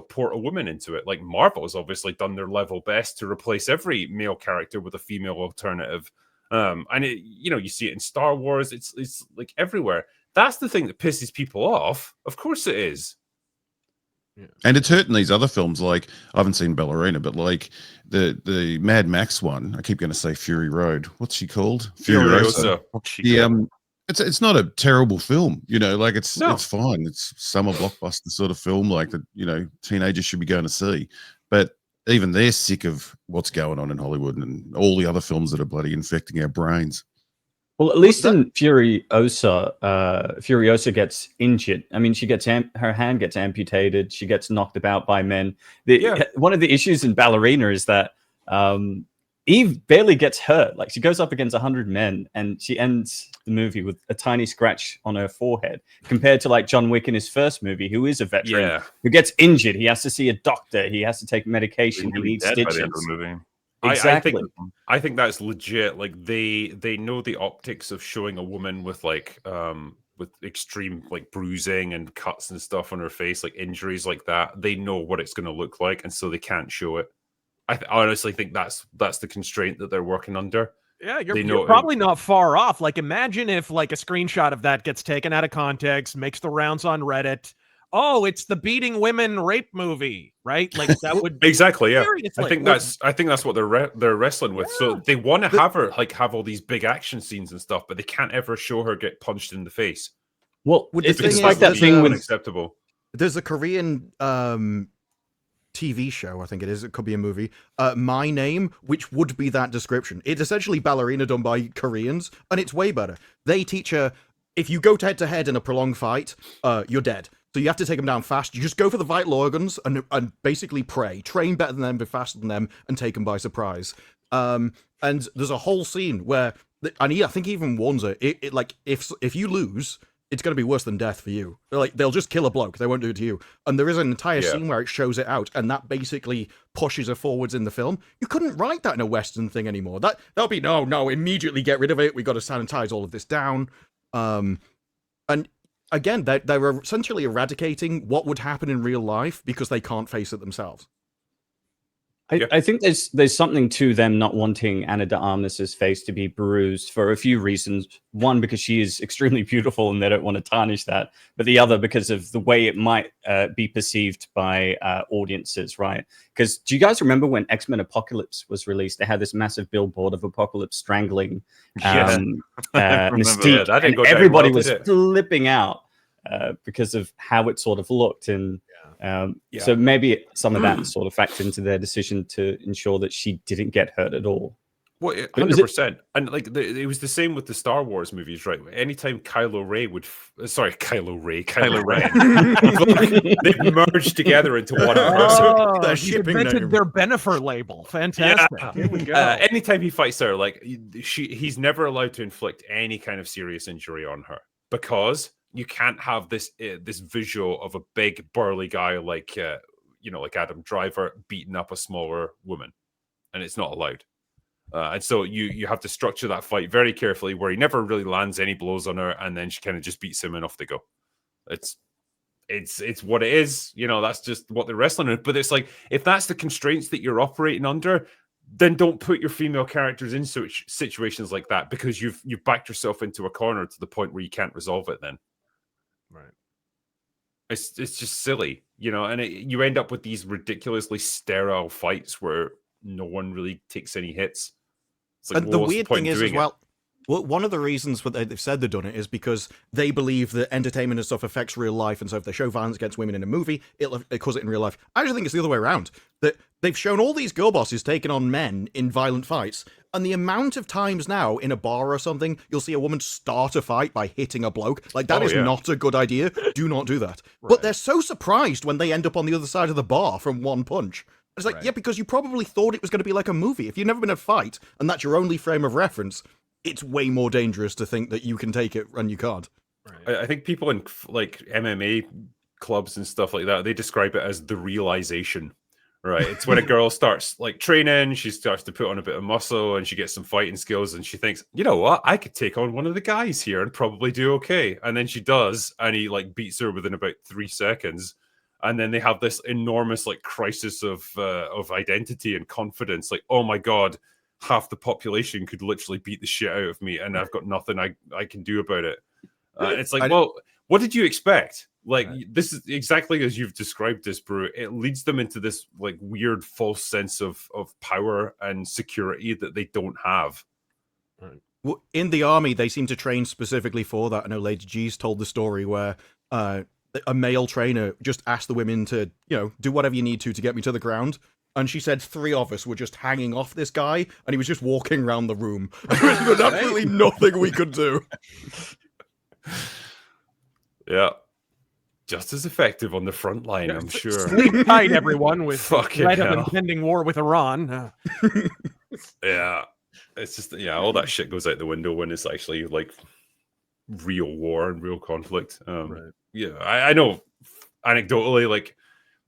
port a woman into it. Like Marvel's obviously done their level best to replace every male character with a female alternative. And you see it in Star Wars. It's like everywhere. That's the thing that pisses people off. Of course it is. Yeah. And it's hurting these other films. Like, I haven't seen Ballerina, but like the Mad Max one, I keep going to say Fury Road. What's she called? Furiosa. It's not a terrible film, like it's fine. It's summer blockbuster sort of film, like that, teenagers should be going to see. But even they're sick of what's going on in Hollywood and all the other films that are bloody infecting our brains. Well, at least in Furiosa gets injured. I mean, she gets her hand gets amputated. She gets knocked about by men. One of the issues in Ballerina is that Eve barely gets hurt. Like, she goes up against 100 men and she ends the movie with a tiny scratch on her forehead, compared to like John Wick in his first movie, who is a veteran, who gets injured. He has to see a doctor. He has to take medication. He needs stitches. By the end of the movie. Exactly. I think that's legit. Like they know the optics of showing a woman with like with extreme like bruising and cuts and stuff on her face, like injuries like that. They know what it's going to look like, and so they can't show it. I honestly think that's the constraint that they're working under. Yeah, you're probably not far off. Like, imagine if like a screenshot of that gets taken out of context, makes the rounds on Reddit. Oh, it's the beating women rape movie, right? Like, that would be exactly. Yeah, I think that's what they're wrestling with. Yeah. So they want to have her like have all these big action scenes and stuff, but they can't ever show her get punched in the face. Well, it's like that thing with unacceptable. There's a Korean TV show, I think it is. It could be a movie. My Name, which would be that description. It's essentially Ballerina done by Koreans, and it's way better. They teach her, if you go head to head in a prolonged fight, you're dead. So you have to take them down fast. You just go for the vital organs and basically pray. Train better than them, be faster than them, and take them by surprise. And there's a whole scene where, and I think he even warns her, like, if you lose, it's going to be worse than death for you. They'll just kill a bloke. They won't do it to you. And there is an entire scene where it shows it out, and that basically pushes her forwards in the film. You couldn't write that in a Western thing anymore. That'll be, no, immediately get rid of it. We got to sanitize all of this down. And again, they're essentially eradicating what would happen in real life because they can't face it themselves. I think there's something to them not wanting Ana de Armas's face to be bruised for a few reasons. One, because she is extremely beautiful and they don't want to tarnish that. But the other, because of the way it might be perceived by audiences, right? Because do you guys remember when X-Men Apocalypse was released? They had this massive billboard of Apocalypse strangling Mystique. And everybody was flipping out because of how it sort of looked. And so maybe some of that sort of factored into their decision to ensure that she didn't get hurt at all. Well, 100%. And like it was the same with the Star Wars movies, right? Anytime Kylo Ren, they've merged together into one person. They invented their Bennifer label. Fantastic. Yeah. Here we go. Anytime he fights her, like he's never allowed to inflict any kind of serious injury on her, because you can't have this visual of a big burly guy like like Adam Driver beating up a smaller woman, and it's not allowed. And so you have to structure that fight very carefully, where he never really lands any blows on her, and then she kind of just beats him and off they go. It's what it is, that's just what they're wrestling with. But it's like, if that's the constraints that you're operating under, then don't put your female characters in situations like that, because you've backed yourself into a corner to the point where you can't resolve it then. Right. It's just silly, and you end up with these ridiculously sterile fights where no one really takes any hits. It's like, and the weird thing is as well, Well, one of the reasons they've said they've done it is because they believe that entertainment and stuff affects real life, and so if they show violence against women in a movie, it'll cause it in real life. I actually think it's the other way around. That they've shown all these girl bosses taking on men in violent fights, and the amount of times now in a bar or something, you'll see a woman start a fight by hitting a bloke. Like, that is not a good idea. Do not do that. Right. But they're so surprised when they end up on the other side of the bar from one punch. It's like, yeah, because you probably thought it was going to be like a movie. If you've never been in a fight, and that's your only frame of reference, it's way more dangerous to think that you can take it and you can't. Right. I think people in like MMA clubs and stuff like that, they describe it as the realization, right? It's when a girl starts like training, she starts to put on a bit of muscle and she gets some fighting skills and she thinks, you know what, I could take on one of the guys here and probably do okay. And then she does, and he like beats her within about 3 seconds. And then they have this enormous like crisis of identity and confidence. Like, oh my God, half the population could literally beat the shit out of me, and I've got nothing I can do about it. It's like, well, what did you expect? Like, this is exactly as you've described this, Brew. It leads them into this like weird false sense of power and security that they don't have. Right. Well, in the army, they seem to train specifically for that. I know Lady G's told the story where a male trainer just asked the women to, do whatever you need to get me to the ground. And she said 3 of us were just hanging off this guy, and he was just walking around the room. There was absolutely nothing we could do. Yeah. Just as effective on the front line, I'm sure. Sleep tight, everyone, with fucking threat of impending war with Iran. Yeah. It's just, all that shit goes out the window when it's actually like real war and real conflict. Yeah, I know anecdotally, like,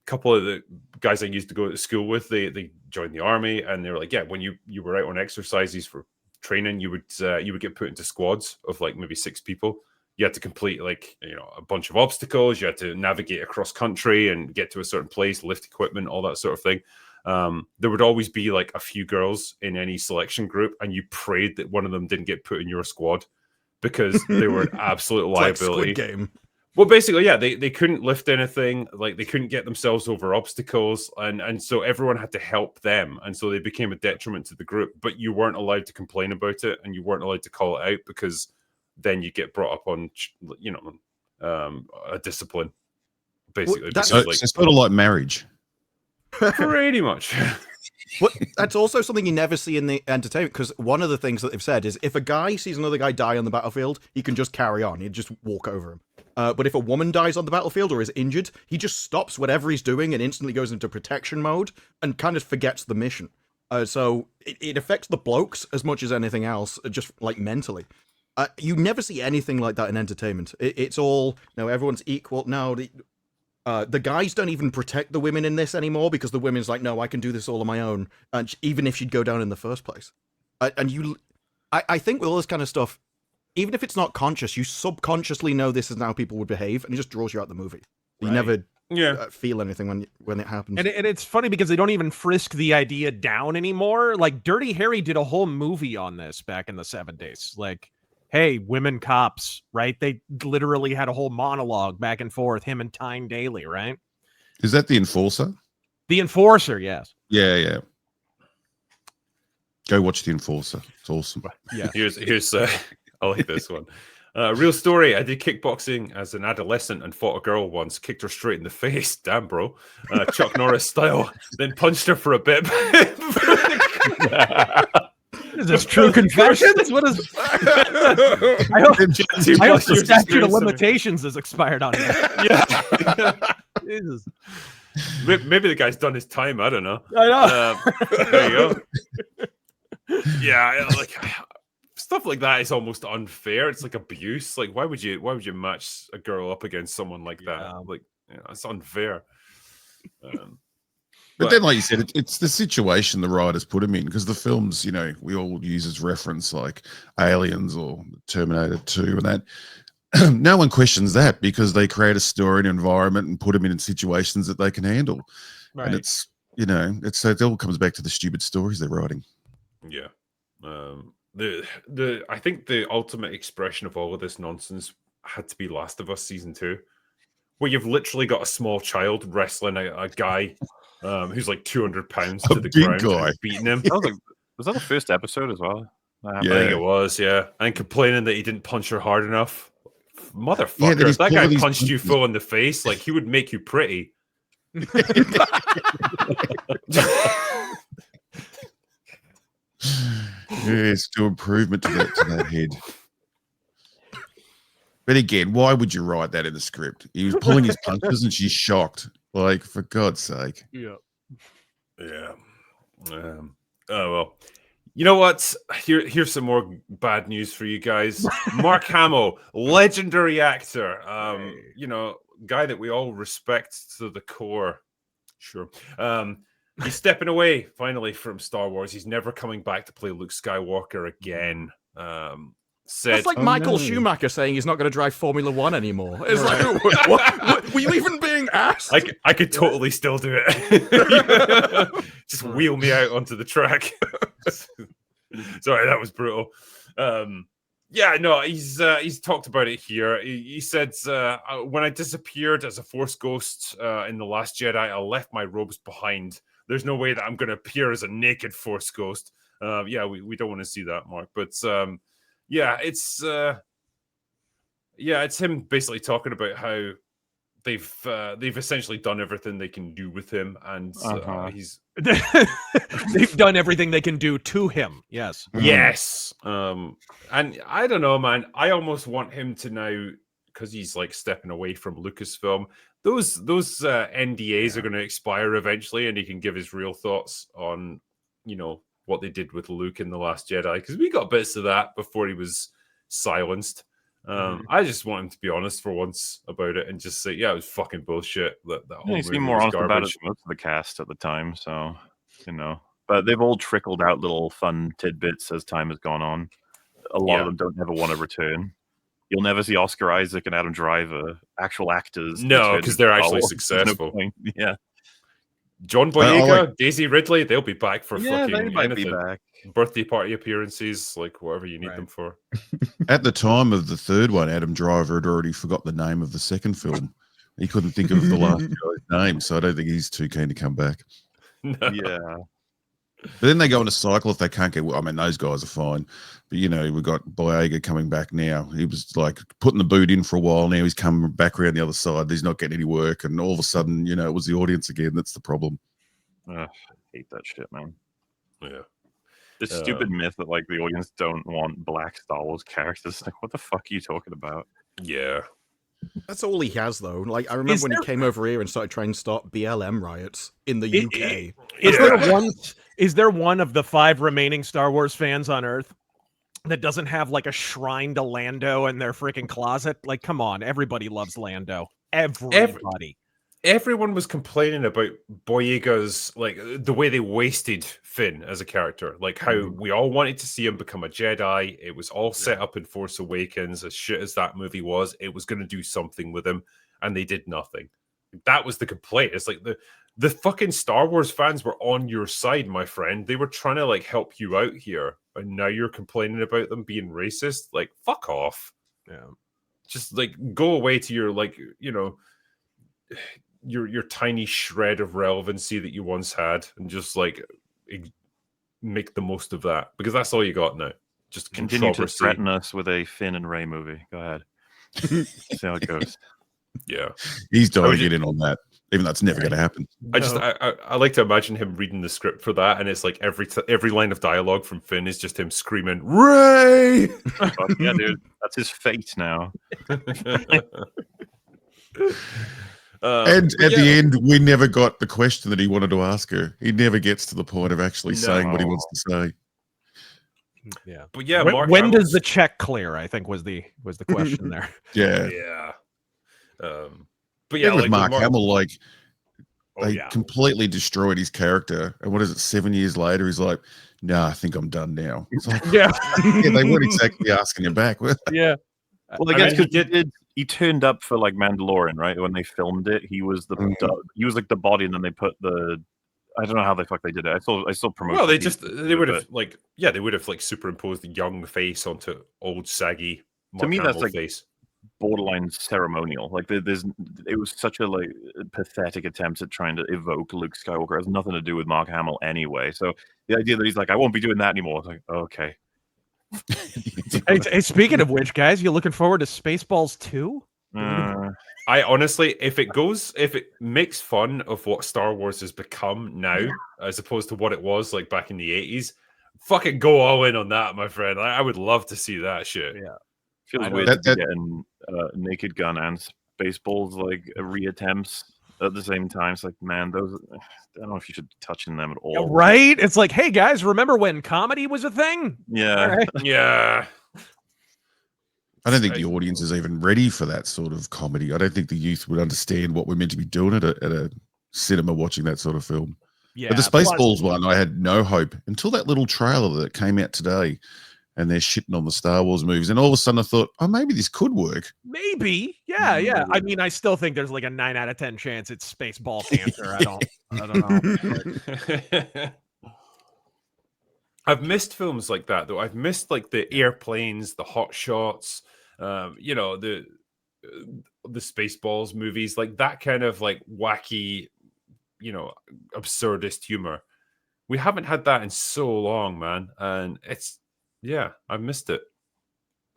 couple of the guys I used to go to school with, they joined the army, and they were like, yeah, when you were out on exercises for training, you would get put into squads of like maybe 6 people. You had to complete like a bunch of obstacles. You had to navigate across country and get to a certain place, lift equipment, all that sort of thing. There would always be like a few girls in any selection group, and you prayed that one of them didn't get put in your squad because they were an absolute liability. Like Squid Game. Well, basically, yeah, they couldn't lift anything, like they couldn't get themselves over obstacles, and so everyone had to help them, and so they became a detriment to the group. But you weren't allowed to complain about it, and you weren't allowed to call it out, because then you get brought up on, a discipline, basically. Well, it's sort of like marriage. Pretty much. But that's also something you never see in the entertainment, because one of the things that they've said is if a guy sees another guy die on the battlefield, he can just carry on. He'd just walk over him. But if a woman dies on the battlefield or is injured, he just stops whatever he's doing and instantly goes into protection mode and kind of forgets the mission. So it affects the blokes as much as anything else, just like mentally. You never see anything like that in entertainment. It's all, everyone's equal. No, the guys don't even protect the women in this anymore, because the women's like, no, I can do this all on my own. And even if she'd go down in the first place. I think with all this kind of stuff, even if it's not conscious, you subconsciously know this is how people would behave, and it just draws you out the movie. You never feel anything when it happens. And it's funny because they don't even frisk the idea down anymore. Like, Dirty Harry did a whole movie on this back in the 70s. Like, hey, women cops, right? They literally had a whole monologue back and forth, him and Tyne Daly, right? Is that The Enforcer? The Enforcer, yes. Yeah. Go watch The Enforcer. It's awesome. Yeah. Here's I like this one. Real story. I did kickboxing as an adolescent and fought a girl once. Kicked her straight in the face. Damn, bro. Chuck Norris style. Then punched her for a bit. Is this true confessions? What is? I hope the statute of limitations has expired on it. Yeah. Jesus. Maybe the guy's done his time. I don't know. I know. There you go. Yeah, like stuff like that is almost unfair. It's like abuse. Like, why would you match a girl up against someone like that? Yeah. Like, it's unfair. But then, like you said, it's the situation the writers put him in, because the films, we all use as reference, like Aliens or Terminator 2, and that. No one questions that, because they create a story and environment and put them in situations that they can handle. Right. And it's, it all comes back to the stupid stories they're writing. Yeah. I think the ultimate expression of all of this nonsense had to be Last of Us Season 2, where you've literally got a small child wrestling a guy who's like 200 pounds to the ground, and beating him. Was that the first episode as well? I think it was, and complaining that he didn't punch her hard enough. Motherfucker, he's that guy pulling punched his you punches. full in the face. Like, he would make you pretty. Still improvement to that head. But again, why would you write that in the script? He was pulling his punches and she's shocked. Like, for God's sake. Yeah. Oh, well. You know what? Here's some more bad news for you guys. Mark Hamill, legendary actor. You know, guy that we all respect to the core. Sure. He's stepping away finally from Star Wars. He's never coming back to play Luke Skywalker again. That's like Michael Schumacher saying he's not going to drive Formula One anymore. It's like, what? Were you even being asked? I could totally still do it. Just wheel me out onto the track. Sorry, that was brutal. He's talked about it here. He said, when I disappeared as a Force ghost in The Last Jedi, I left my robes behind. There's no way that I'm going to appear as a naked Force ghost. We don't want to see that, Mark. But it's him basically talking about how they've essentially done everything they can do with him, and they've done everything they can do to him. Yes. And I don't know, man. I almost want him to now, because he's like stepping away from Lucasfilm. Those NDAs are going to expire eventually, and he can give his real thoughts on, you know, what they did with Luke in The Last Jedi, because we got bits of that before he was silenced. I just want him to be honest for once about it and just say, it was fucking bullshit. That whole he seemed more honest about it than most of the cast at the time, so, you know. But they've all trickled out little fun tidbits as time has gone on. A lot of them don't ever want to return. You'll never see Oscar Isaac and Adam Driver, actual actors. No, because they're actually successful. Yeah. John Boyega, Daisy Ridley, they'll be back for they fucking might anything. be back. Birthday party appearances, like whatever you need them for. At the time of the third one, Adam Driver had already forgot the name of the second film. He couldn't think of the last guy's name, so I don't think he's too keen to come back. No. Yeah. But then they go on a cycle if they can't get. I mean, those guys are fine, but you know, we've got Boyega coming back now. He was like putting the boot in for a while. Now he's coming back around the other side. He's not getting any work, and all of a sudden, you know, it was the audience again. That's the problem. I hate that shit, man. Yeah. This stupid myth that like the audience don't want black Star Wars characters. Like, what the fuck are you talking about? Yeah. That's all he has, though. Like, I remember when he came over here and started trying to start BLM riots in the UK. Is there one of the 5 remaining Star Wars fans on Earth that doesn't have like a shrine to Lando in their freaking closet? Like, come on, everybody loves Lando. Everybody. Everyone was complaining about Boyega's, like, the way they wasted Finn as a character. Like, how we all wanted to see him become a Jedi. It was all set up in Force Awakens. As shit as that movie was, it was going to do something with him, and they did nothing. That was the complaint. It's like the fucking Star Wars fans were on your side, my friend. They were trying to, like, help you out here, and now you're complaining about them being racist? Like, fuck off. Yeah. Just, like, go away to your, like, you know, your tiny shred of relevancy that you once had, and just like make the most of that, because that's all you got now. Just continue to threaten us with a Finn and Rey movie. Go ahead. See how it goes. Yeah, he's dying to get in on that, even though it's never going to happen. I like to imagine him reading the script for that, and it's like every line of dialogue from Finn is just him screaming Rey. Yeah, dude, that's his fate now. And at the end, we never got the question that he wanted to ask her. He never gets to the point of actually saying what he wants to say. Yeah, but yeah, when does the check clear? I think was the question there. Yeah. But yeah, with Mark Hamill, like they Oh, completely destroyed his character. And what is it? 7 years later, he's like, "No, I think I'm done now." It's like, yeah, they weren't exactly asking him back. Yeah. Well, I guess because he turned up for like Mandalorian, right? When they filmed it, he was he was like the body, and then they put the, I don't know how the fuck they did it. I saw promotion. Well, they would have like superimposed the young face onto old saggy Mark to me, Hamill that's like face. Borderline ceremonial. Like it was such a like pathetic attempt at trying to evoke Luke Skywalker. It has nothing to do with Mark Hamill anyway. So the idea that he's like, I won't be doing that anymore. It's like, okay. Hey, speaking of which, guys, you looking forward to Spaceballs 2? I honestly, if it makes fun of what Star Wars has become now, as opposed to what it was like back in the 80s, fucking go all in on that, my friend. I would love to see that shit. Yeah. Feels weird to be getting Naked Gun and Spaceballs like reattempts at the same time. It's like, man, those, I don't know if you should be touching them at all. Yeah, right? It's like, hey guys, remember when comedy was a thing? Yeah. Right. Yeah. I don't think the audience is even ready for that sort of comedy. I don't think the youth would understand what we're meant to be doing at a cinema watching that sort of film. Yeah. But the Spaceballs one, I had no hope until that little trailer that came out today, and they're shitting on the Star Wars movies. And all of a sudden I thought, oh, maybe this could work. Maybe. Yeah. I mean, I still think there's like a 9 out of 10 chance it's Spaceball cancer. I don't know. I've missed films like that though. I've missed like the airplanes, the hot shots, you know, the Spaceballs movies, like that kind of like wacky, you know, absurdist humor. We haven't had that in so long, man. And I missed it.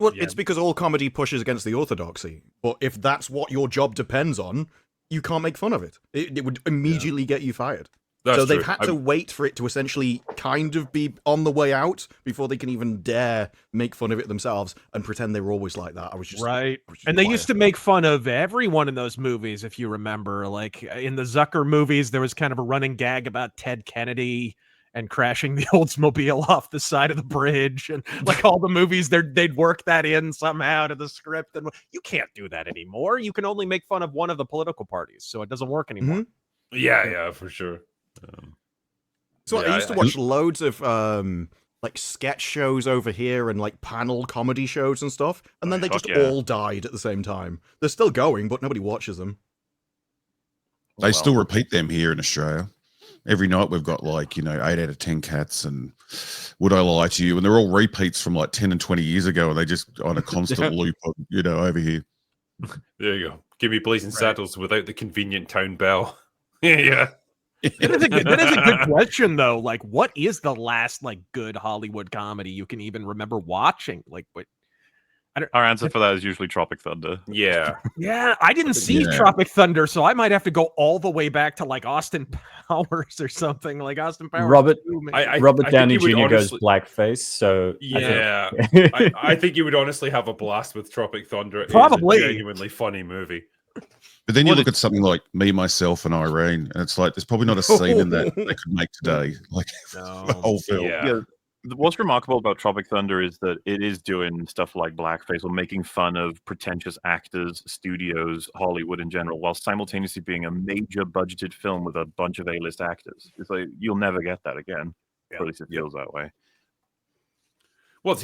Well, it's because all comedy pushes against the orthodoxy. But if that's what your job depends on, you can't make fun of it. It would immediately get you fired. So they've had to wait for it to essentially kind of be on the way out before they can even dare make fun of it themselves and pretend they were always like that. Right. And they used to make fun of everyone in those movies, if you remember. Like in the Zucker movies, there was kind of a running gag about Ted Kennedy and crashing the Oldsmobile off the side of the bridge, and like all the movies, they'd work that in somehow to the script. And you can't do that anymore. You can only make fun of one of the political parties, so it doesn't work anymore. Mm-hmm. Yeah, for sure. I used to watch loads of like sketch shows over here and like panel comedy shows and stuff, and then they just all died at the same time. They're still going, but nobody watches them. They still repeat them here in Australia. Every night we've got like, 8 out of 10 cats and Would I Lie to You? And they're all repeats from like 10 and 20 years ago, and they just on a constant loop, over here. There you go. Give me Blazing Saddles without the convenient town bell. Yeah. That is a good question, though. Like, what is the last like good Hollywood comedy you can even remember watching? Like, what? Our answer for that is usually Tropic Thunder. Yeah. Yeah, I didn't see Tropic Thunder, so I might have to go all the way back to like Austin Powers or something. Like Austin Powers. Robert Downey Jr. goes blackface, so yeah. I think you would honestly have a blast with Tropic Thunder. Probably. It's a genuinely funny movie. But then you look at something like Me, Myself, and Irene, and it's like there's probably not a scene in that they could make today. Like the whole film. Yeah. What's remarkable about Tropic Thunder is that it is doing stuff like blackface or making fun of pretentious actors, studios, Hollywood in general, while simultaneously being a major budgeted film with a bunch of A-list actors. It's like you'll never get that again. Or at least it feels that way. Well,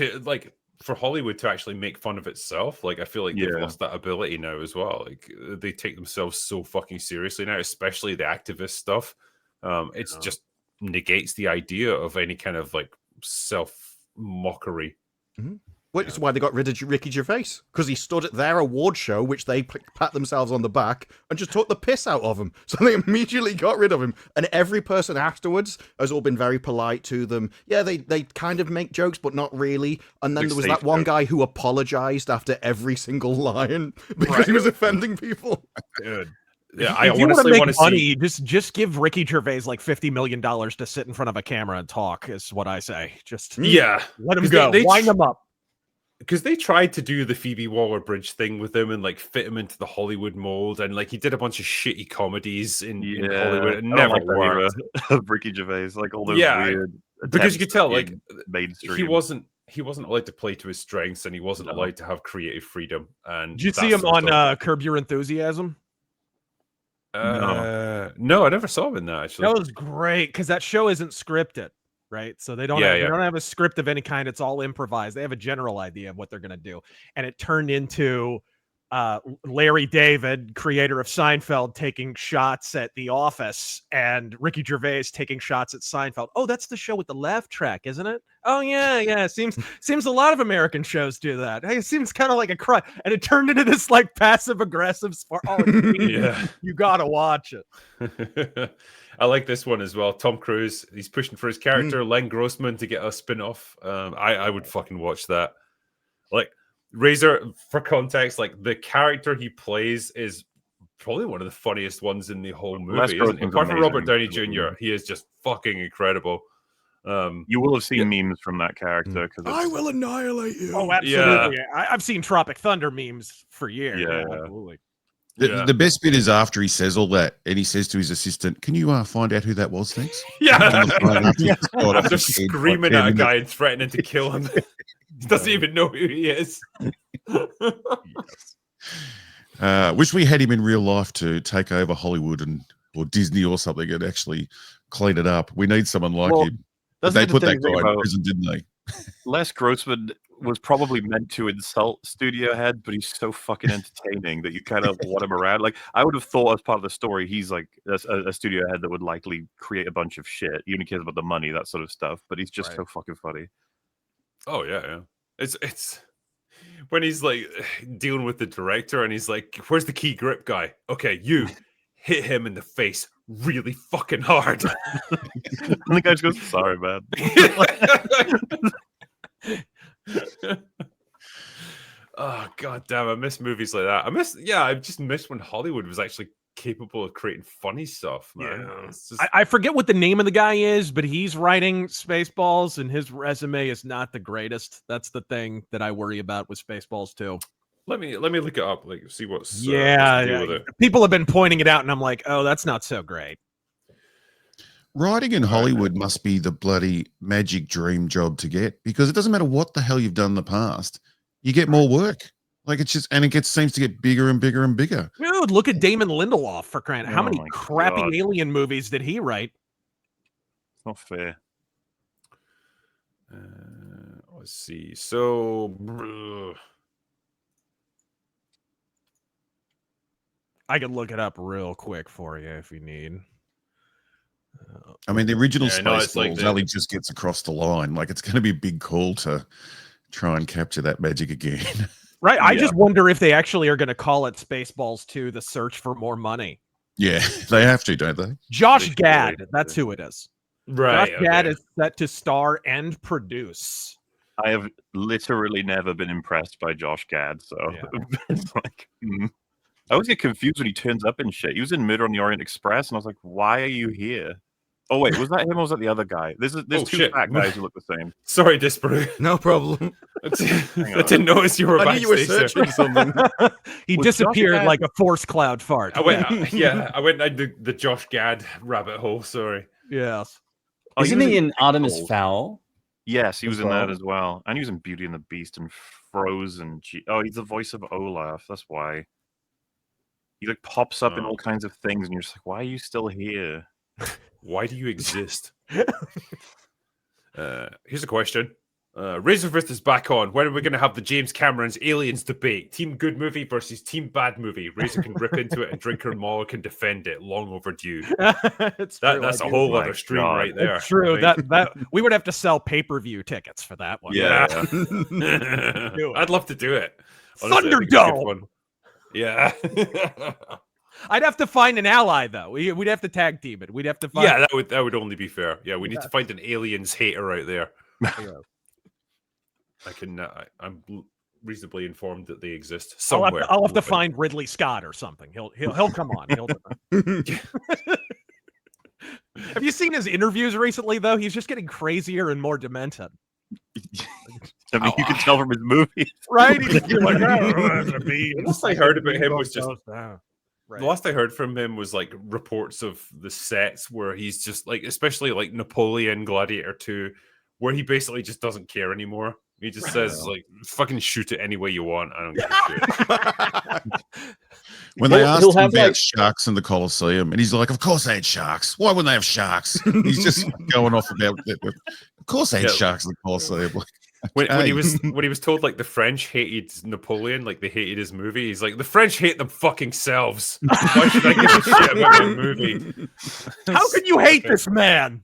for Hollywood to actually make fun of itself, like I feel like they've lost that ability now as well. Like they take themselves so fucking seriously now, especially the activist stuff. It's just negates the idea of any kind of like self-mockery. Mm-hmm. Well, it's why they got rid of Ricky Gervais, because he stood at their award show, which they pat themselves on the back, and just took the piss out of him. So they immediately got rid of him. And every person afterwards has all been very polite to them. Yeah, they kind of make jokes, but not really. And then there was that one guy who apologized after every single line because he was offending people. Dude. Yeah, if you honestly want to make money, just give Ricky Gervais like $50 million to sit in front of a camera and talk, is what I say. Just let him go. Wind him up. Because they tried to do the Phoebe Waller-Bridge thing with him and like fit him into the Hollywood mold, and like he did a bunch of shitty comedies in Hollywood. It never worked. Ricky Gervais, like all those weird. Because you could tell, like mainstream. he wasn't allowed to play to his strengths, and he wasn't allowed to have creative freedom. And did you see him on Curb Your Enthusiasm? No, I never saw him in that. Actually, that was great because that show isn't scripted. Right, so they don't have a script of any kind. It's all improvised. They have a general idea of what they're going to do, and it turned into Larry David, creator of Seinfeld, taking shots at The Office, and Ricky Gervais taking shots at Seinfeld. Oh, that's the show with the laugh track, isn't it? Oh yeah. Seems a lot of American shows do that. Hey, it seems kind of like a crime, and it turned into this like passive aggressive. Yeah, you gotta watch it. I like this one as well. Tom Cruise, he's pushing for his character, Len Grossman, to get a spin-off. I would fucking watch that. Like, Razor, for context, like the character he plays is probably one of the funniest ones in the whole movie. Apart from Robert Downey Jr., he is just fucking incredible. You will have seen memes from that character because I will annihilate you. Oh, absolutely. Yeah. I've seen Tropic Thunder memes for years. Yeah, absolutely. The best bit is after he says all that, and he says to his assistant, "Can you find out who that was, thanks?" Yeah, after screaming at a guy and threatening to kill him. He doesn't even know who he is. Wish we had him in real life to take over Hollywood or Disney or something and actually clean it up. We need someone like him. They put that guy in prison, didn't they? Les Grossman was probably meant to insult Studio Head, but he's so fucking entertaining that you kind of want him around. Like, I would have thought as part of the story, he's like a Studio Head that would likely create a bunch of shit. He only cares about the money, that sort of stuff. But he's just so fucking funny. Oh yeah. It's when he's like dealing with the director and he's like, "Where's the key grip guy? Okay, you hit him in the face really fucking hard." And the guy just goes, "Sorry, man." Oh god damn, I miss movies like that. I just miss when Hollywood was actually capable of creating funny stuff, man. Yeah. Just... I forget what the name of the guy is, but he's writing Spaceballs and his resume is not the greatest. That's the thing that I worry about with Spaceballs too. Let me look it up, like see what's with it. People have been pointing it out and I'm like, oh, that's not so great. Writing in Hollywood must be the bloody magic dream job to get, because it doesn't matter what the hell you've done in the past, you get more work. Like, it's just, and it seems to get bigger and bigger and bigger. Dude, look at Damon Lindelof, for crying. How many crappy alien movies did he write? It's not fair. Let's see. So I can look it up real quick for you if you need. I mean, the original Spaceballs only just gets across the line. Like, it's going to be a big call to try and capture that magic again. Right. I just wonder if they actually are going to call it Spaceballs 2, The Search for More Money. Yeah, they have to, don't they? Josh Gad, that's who it is. Right. Josh Gad is set to star and produce. I have literally never been impressed by Josh Gad, so it's like, I always get confused when he turns up in shit. He was in Murder on the Orient Express, and I was like, why are you here? Oh, wait, was that him or was that the other guy? There's two fat guys who look the same. Sorry, Disparu. No problem. I didn't notice you were backstage. I knew you were searching something. He disappeared like a force cloud fart. I went the Josh Gad rabbit hole, sorry. Yes. Isn't he in Artemis Fowl? Yes, he was in that as well. And he was in Beauty and the Beast and Frozen. Oh, he's the voice of Olaf. That's why. He like pops up in all kinds of things, and you're just like, why are you still here? Why do you exist? Here's a question. Razorfist is back on. When are we going to have the James Cameron's Aliens debate? Team good movie versus team bad movie. Razor can rip into it and Drinker and MauLer can defend it. Long overdue. That's a whole other stream right there. It's true. That we would have to sell pay-per-view tickets for that one. Yeah. I'd love to do it. Honestly, Thunderdome. Yeah. I'd have to find an ally though. We'd have to tag team it. We'd have to find. Yeah, that would only be fair. Yeah, we need to find an aliens hater out there. I'm reasably informed that they exist somewhere. I'll have to find Ridley Scott or something. He'll come on. Have you seen his interviews recently though? He's just getting crazier and more demented. I mean, you can tell from his movies, right? You're like, the last I heard about him was just. Right. The last I heard from him was like reports of the sets where he's just like, especially like Napoleon, Gladiator 2, where he basically just doesn't care anymore. He just says like, "Fucking shoot it any way you want. I don't give a shit." When they asked him about sharks in the Colosseum, and he's like, "Of course they had sharks. Why wouldn't they have sharks?" He's just going off about it. Of course they had sharks in the Colosseum. when he was told like the French hated Napoleon, like they hated his movie, he's like, the French hate them fucking selves. Why should I give a shit about my movie? How can you hate this man?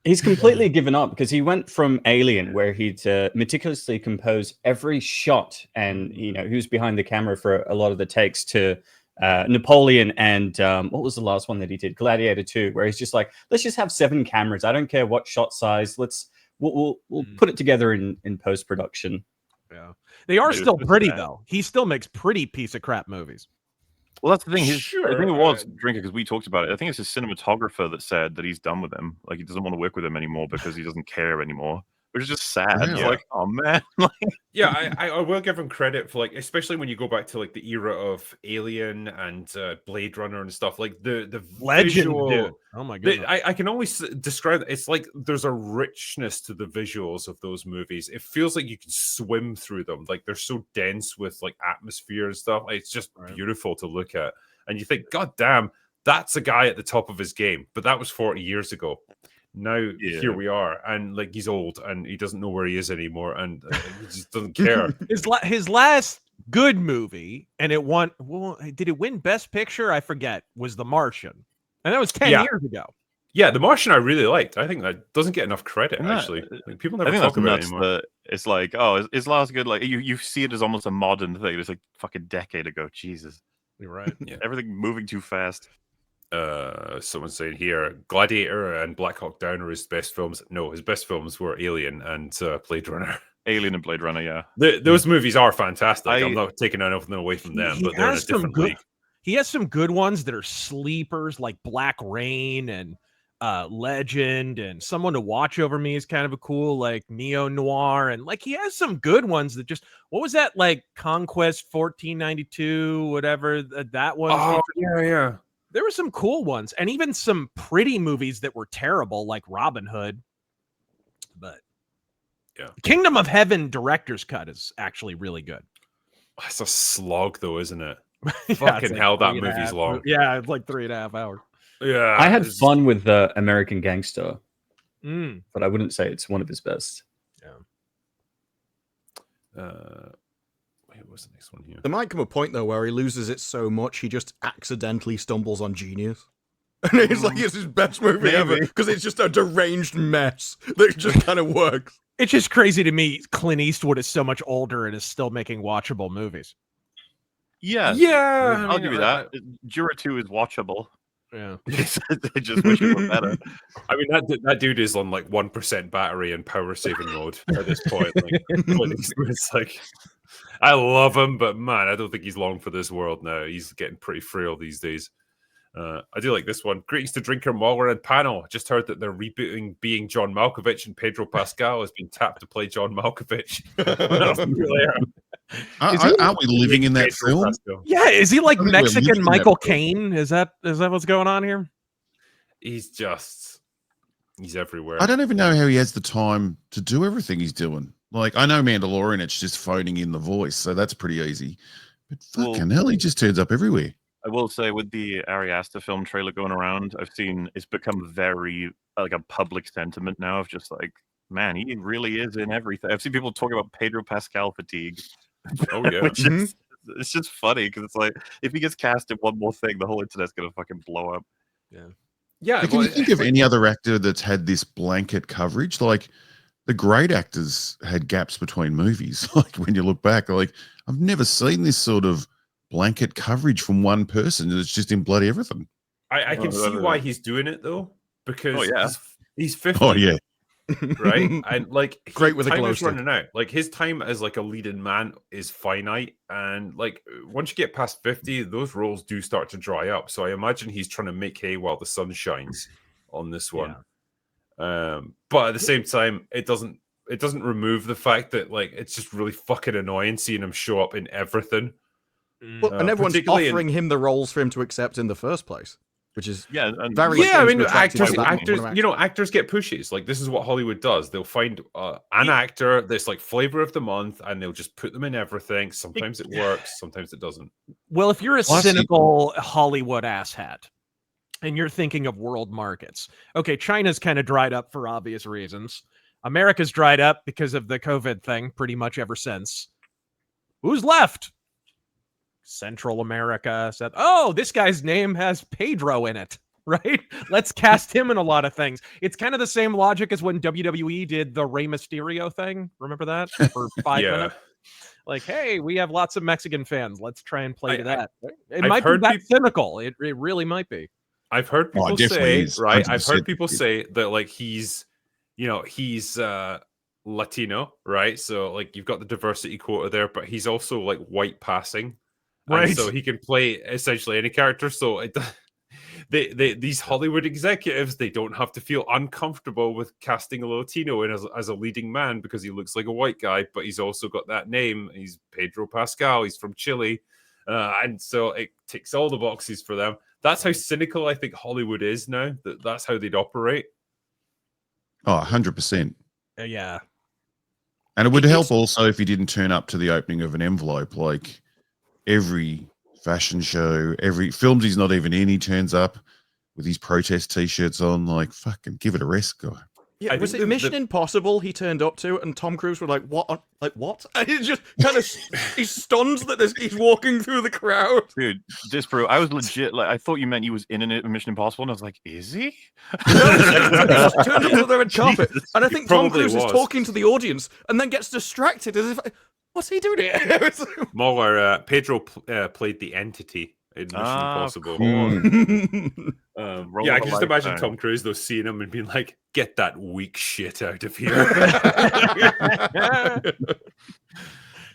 He's completely given up because he went from Alien, where he'd meticulously compose every shot, and he was behind the camera for a lot of the takes, to Napoleon and what was the last one that he did? Gladiator 2, where he's just like, let's just have 7 cameras. I don't care what shot size. We'll put it together in post production. Yeah, they are still pretty though. He still makes pretty piece of crap movies. Well, that's the thing. I think it was Drinker, because we talked about it. I think it's his cinematographer that said that he's done with him. Like, he doesn't want to work with him anymore because he doesn't care anymore. Which is just sad. Yeah. It's like, oh man. Yeah, I will give him credit for, like, especially when you go back to like the era of Alien and Blade Runner and stuff, like the Legend, visual, dude. Oh my god! I can always describe it. It's like there's a richness to the visuals of those movies. It feels like you can swim through them. Like, they're so dense with like atmosphere and stuff. It's just beautiful to look at, and you think, God damn, that's a guy at the top of his game. But that was 40 years ago. Now here we are, and like, he's old and he doesn't know where he is anymore, and he just doesn't care. His last good movie, and it won. Well, did it win Best Picture? I forget. Was The Martian, and that was 10 years ago. Yeah, The Martian I really liked. I think that doesn't get enough credit, actually. Like, people never talk about it anymore. It's like, oh, is last good? Like, you see it as almost a modern thing. It's like fucking decade ago. Jesus, you're right. Yeah, everything moving too fast. Someone's saying here, Gladiator and Black Hawk Down are his best films. No, his best films were Alien and Blade Runner. Alien and Blade Runner, yeah. Those movies are fantastic. I'm not taking anything away from them, but they're in a different league. He has some good ones that are sleepers, like Black Rain and Legend, and Someone to Watch Over Me is kind of a cool, like, neo-noir, and like, he has some good ones that just, what was that, like, Conquest 1492, whatever that one? Oh, yeah. There were some cool ones, and even some pretty movies that were terrible, like Robin Hood. But yeah, Kingdom of Heaven director's cut is actually really good. It's a slog, though, isn't it? Yeah, Fucking like hell, that movie's long. Yeah, it's like 3.5 hours. Yeah, I had fun with American Gangster, but I wouldn't say it's one of his best. Yeah. What's the next one here? There might come a point though where he loses it so much he just accidentally stumbles on Genius, and it's like it's his best movie ever because it's just a deranged mess that just kind of works. It's just crazy to me. Clint Eastwood is so much older and is still making watchable movies. Yeah, I'll give you that. Jura 2 is watchable. Yeah, I just wish it were better. I mean, that dude is on like 1% battery and power saving mode at this point. Like, it's like, I love him, but man, I don't think he's long for this world now. He's getting pretty frail these days. I do like this one. Greetings to Drinker, MauLer, and panel. Just heard that they're rebooting Being John Malkovich, and Pedro Pascal has been tapped to play John Malkovich. Aren't we living in that film? Yeah, is he like Mexican Michael Caine? Is that what's going on here? He's everywhere. I don't even know how he has the time to do everything he's doing. Like, I know Mandalorian, it's just phoning in the voice, so that's pretty easy. But fucking hell, he just turns up everywhere. I will say, with the Ari Aster film trailer going around, I've seen it's become very like a public sentiment now of just like, man, he really is in everything. I've seen people talk about Pedro Pascal fatigue. Oh yeah, which is, it's just funny because it's like, if he gets cast in one more thing, the whole internet's gonna fucking blow up. Yeah. Can you think of any other actor that's had this blanket coverage? Like, the great actors had gaps between movies. Like, when you look back, like, I've never seen this sort of blanket coverage from one person. It's just in bloody everything. I can see why he's doing it though, because he's 50. Oh yeah. Right, and like, great with a time glow is stick. running out. Like, his time as like a leading man is finite, and like, once you get past 50, those roles do start to dry up. So I imagine he's trying to make hay while the sun shines on this one. But at the same time, it doesn't remove the fact that, like, it's just really fucking annoying seeing him show up in everything. Well, and everyone's offering him the roles for him to accept in the first place, which is very. Yeah, I mean, actors get pushes. Like, this is what Hollywood does. They'll find an actor that's like flavor of the month, and they'll just put them in everything. Sometimes it works, sometimes it doesn't. Well, if you're a cynical Hollywood asshat and you're thinking of world markets, okay, China's kind of dried up for obvious reasons. America's dried up because of the COVID thing pretty much ever since. Who's left? Central America said, oh, this guy's name has Pedro in it, right? Let's cast him in a lot of things. It's kind of the same logic as when WWE did the Rey Mysterio thing. Remember that? For 5 minutes? Like, hey, we have lots of Mexican fans. Let's try and play to that. It might be that cynical. It really might be. I've heard people say, right? I've heard people say that like he's Latino, right? So like you've got the diversity quota there, but he's also like white passing, right? And so he can play essentially any character. So these Hollywood executives, they don't have to feel uncomfortable with casting a Latino in as a leading man because he looks like a white guy, but he's also got that name. He's Pedro Pascal. He's from Chile, and so it ticks all the boxes for them. That's how cynical I think Hollywood is now. That's how they'd operate. Oh, 100%. Yeah. And it would help also if he didn't turn up to the opening of an envelope. Like every fashion show, every films he's not even in, he turns up with his protest T-shirts on. Like, fucking give it a rest, guy. Yeah, was it Mission Impossible he turned up to, and Tom Cruise were like, "What? Like what?" And he's just kind of he's stunned that he's walking through the crowd. Dude, Disparu, I was legit like I thought you meant he was in a Mission Impossible, and I was like, "Is he?" He just turned up to the red carpet, and I think Tom Cruise is talking to the audience, and then gets distracted as if, "What's he doing here?" MauLer, Pedro played the entity in Mission Impossible. Yeah, I can just imagine Tom Cruise though seeing him and being like, "Get that weak shit out of here."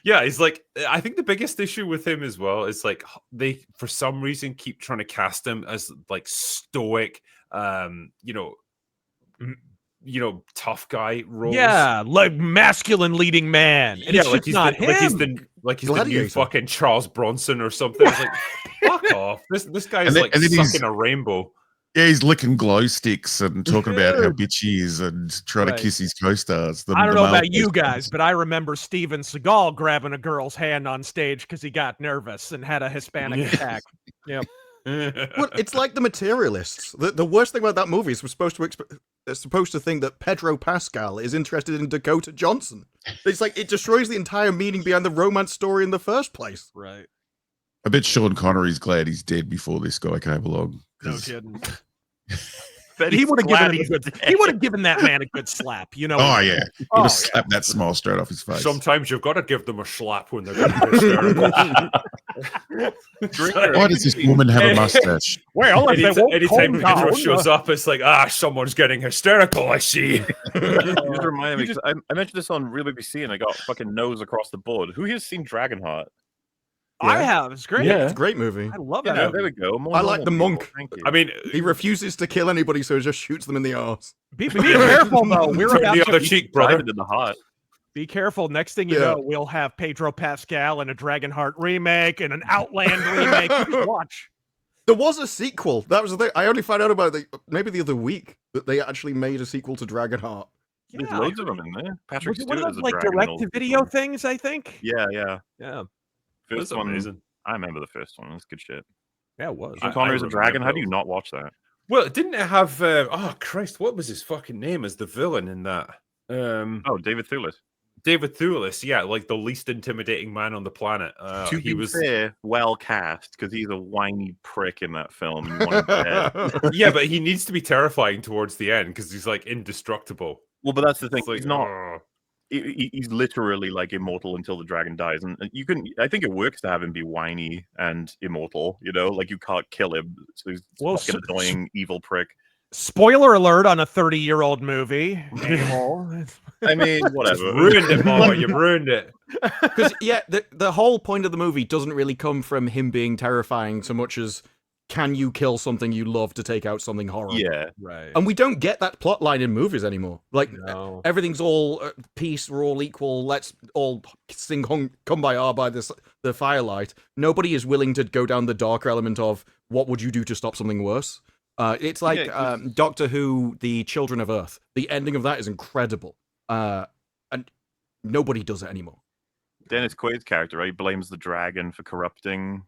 Yeah, he's like, I think the biggest issue with him as well is like they for some reason keep trying to cast him as like stoic, tough guy roles. Yeah, like masculine leading man. And it's like just not him. He's the new fucking Charles Bronson or something. It's like, fuck off. This guy's like sucking a rainbow. Yeah, he's licking glow sticks and talking about how bitchy he is and trying to kiss his co-stars. I don't know about you guys, but I remember Steven Seagal grabbing a girl's hand on stage because he got nervous and had a Hispanic attack. Yep. Well, it's like The Materialists. The worst thing about that movie is we're supposed to think that Pedro Pascal is interested in Dakota Johnson. It's like it destroys the entire meaning behind the romance story in the first place. Right. I bet Sean Connery's glad he's dead before this guy came along. No kidding. He would have given that man a good slap, you know. Oh yeah, he would have slapped that smile straight off his face. Sometimes you've got to give them a slap when they're getting hysterical. Why does this woman have a mustache? Well, anytime Pedro shows up, it's like, someone's getting hysterical. I see. Just remind me, I mentioned this on Real BBC, and I got fucking nose across the board. Who has seen Dragonheart? Yeah. I have. It's great. Yeah, it's a great movie. I love it. Yeah, there we go. I like the monk. I mean, he refuses to kill anybody, so he just shoots them in the arse. Be careful, though. We're about the other cheek, brother. In the heart. Be careful. Next thing you know, we'll have Pedro Pascal in a Dragonheart remake and an Outland remake. Watch. There was a sequel. That was the thing. I only found out about it maybe the other week that they actually made a sequel to Dragonheart. Yeah, there's loads of them in there. Patrick Stewart one of those, like direct-to-video things, I think. Yeah. First one, amazing. I remember the first one. That's good shit. Yeah, it was. Connery's a dragon. How do you not watch that? Well, didn't it have? Oh Christ, what was his fucking name as the villain in that? David Thewlis. David Thewlis, yeah, like the least intimidating man on the planet. To be fair, well cast because he's a whiny prick in that film. And you want him dead. Yeah, but he needs to be terrifying towards the end because he's like indestructible. Well, but that's the thing. He's not. He's literally like immortal until the dragon dies, and you can. I think it works to have him be whiny and immortal. You know, like you can't kill him, so he's fucking annoying evil prick. Spoiler alert on a 30-year-old movie. I mean, whatever. You've ruined it, Mo. You've ruined it. Because the whole point of the movie doesn't really come from him being terrifying so much as can you kill something you love to take out something horrible? Yeah, right. And we don't get that plot line in movies anymore. Like, everything's all peace, we're all equal, let's all sing Kumbaya by the firelight. Nobody is willing to go down the dark element of what would you do to stop something worse? It's like Doctor Who, The Children of Earth. The ending of that is incredible. And nobody does it anymore. Dennis Quaid's character, right? He blames the dragon for corrupting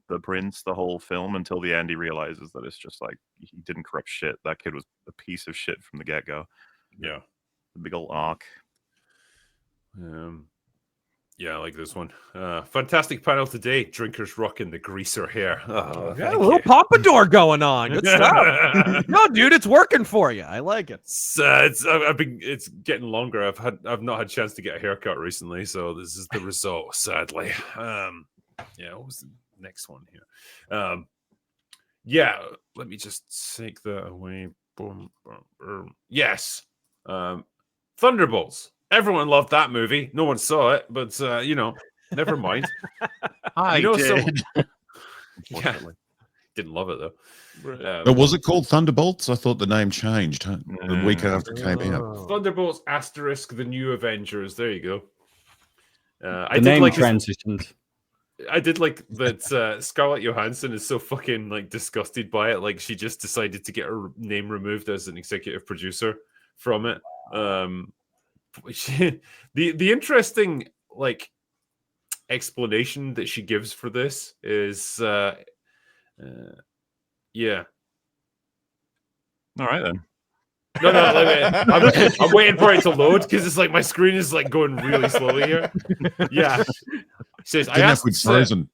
the prince the whole film until the end he realizes that it's just like he didn't corrupt shit. That kid was a piece of shit from the get-go. Yeah. The big old arc. Yeah, I like this one. Fantastic panel today. Drinkers rocking the greaser hair. Oh, yeah, a little pompadour going on. Good stuff. No, dude, it's working for you. I like it. It's getting longer. I've not had a chance to get a haircut recently, so this is the result. Sadly, what was the next one here? Yeah, let me just take that away. Boom, boom, boom. Yes, Thunderbolts. Everyone loved that movie. No one saw it, but never mind. I did. Yeah, didn't love it though. But was it called Thunderbolts? I thought the name changed the week after it came out. Thunderbolts * the New Avengers. There you go. The name transitioned. I did like that. Scarlett Johansson is so fucking disgusted by it. Like she just decided to get her name removed as an executive producer from it. The interesting explanation that she gives for this is yeah. All right then. No, I'm waiting for it to load because it's my screen is going really slowly here. Yeah, says I asked Frozen.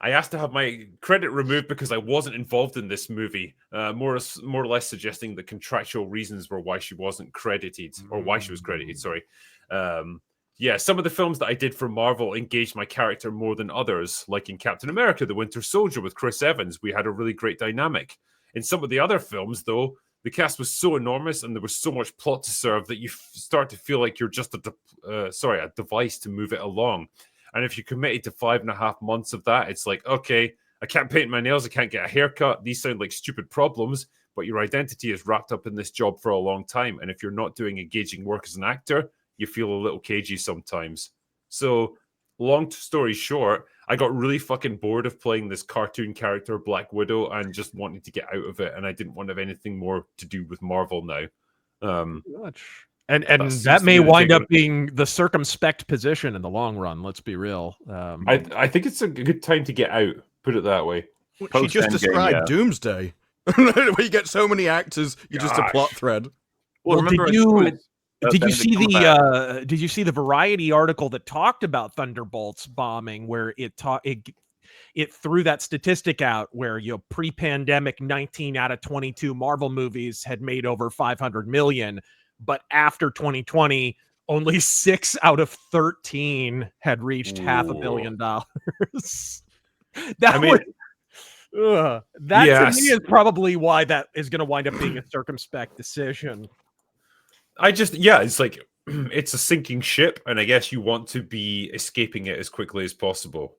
I asked to have my credit removed because I wasn't involved in this movie. More or less suggesting the contractual reasons were why she wasn't credited, or why she was credited. Sorry. Some of the films that I did for Marvel engaged my character more than others. Like in Captain America: The Winter Soldier with Chris Evans, we had a really great dynamic. In some of the other films, though, the cast was so enormous and there was so much plot to serve that you start to feel like you're just a device to move it along. And if you're committed to 5.5 months of that, it's okay, I can't paint my nails, I can't get a haircut. These sound like stupid problems, but your identity is wrapped up in this job for a long time. And if you're not doing engaging work as an actor, you feel a little cagey sometimes. So, long story short, I got really fucking bored of playing this cartoon character, Black Widow, and just wanted to get out of it. And I didn't want to have anything more to do with Marvel now. And that may wind up being the circumspect position in the long run. Let's be real. I think it's a good time to get out. Put it that way. She just described Doomsday, where you get so many actors, you're just a plot thread. Well, did you see the Variety article that talked about Thunderbolts bombing, where it threw that statistic out where pre-pandemic 19 out of 22 Marvel movies had made over 500 million. But after 2020, only 6 out of 13 had reached $500 million. To me is probably why that is going to wind up being a circumspect decision. It's it's a sinking ship, and I guess you want to be escaping it as quickly as possible.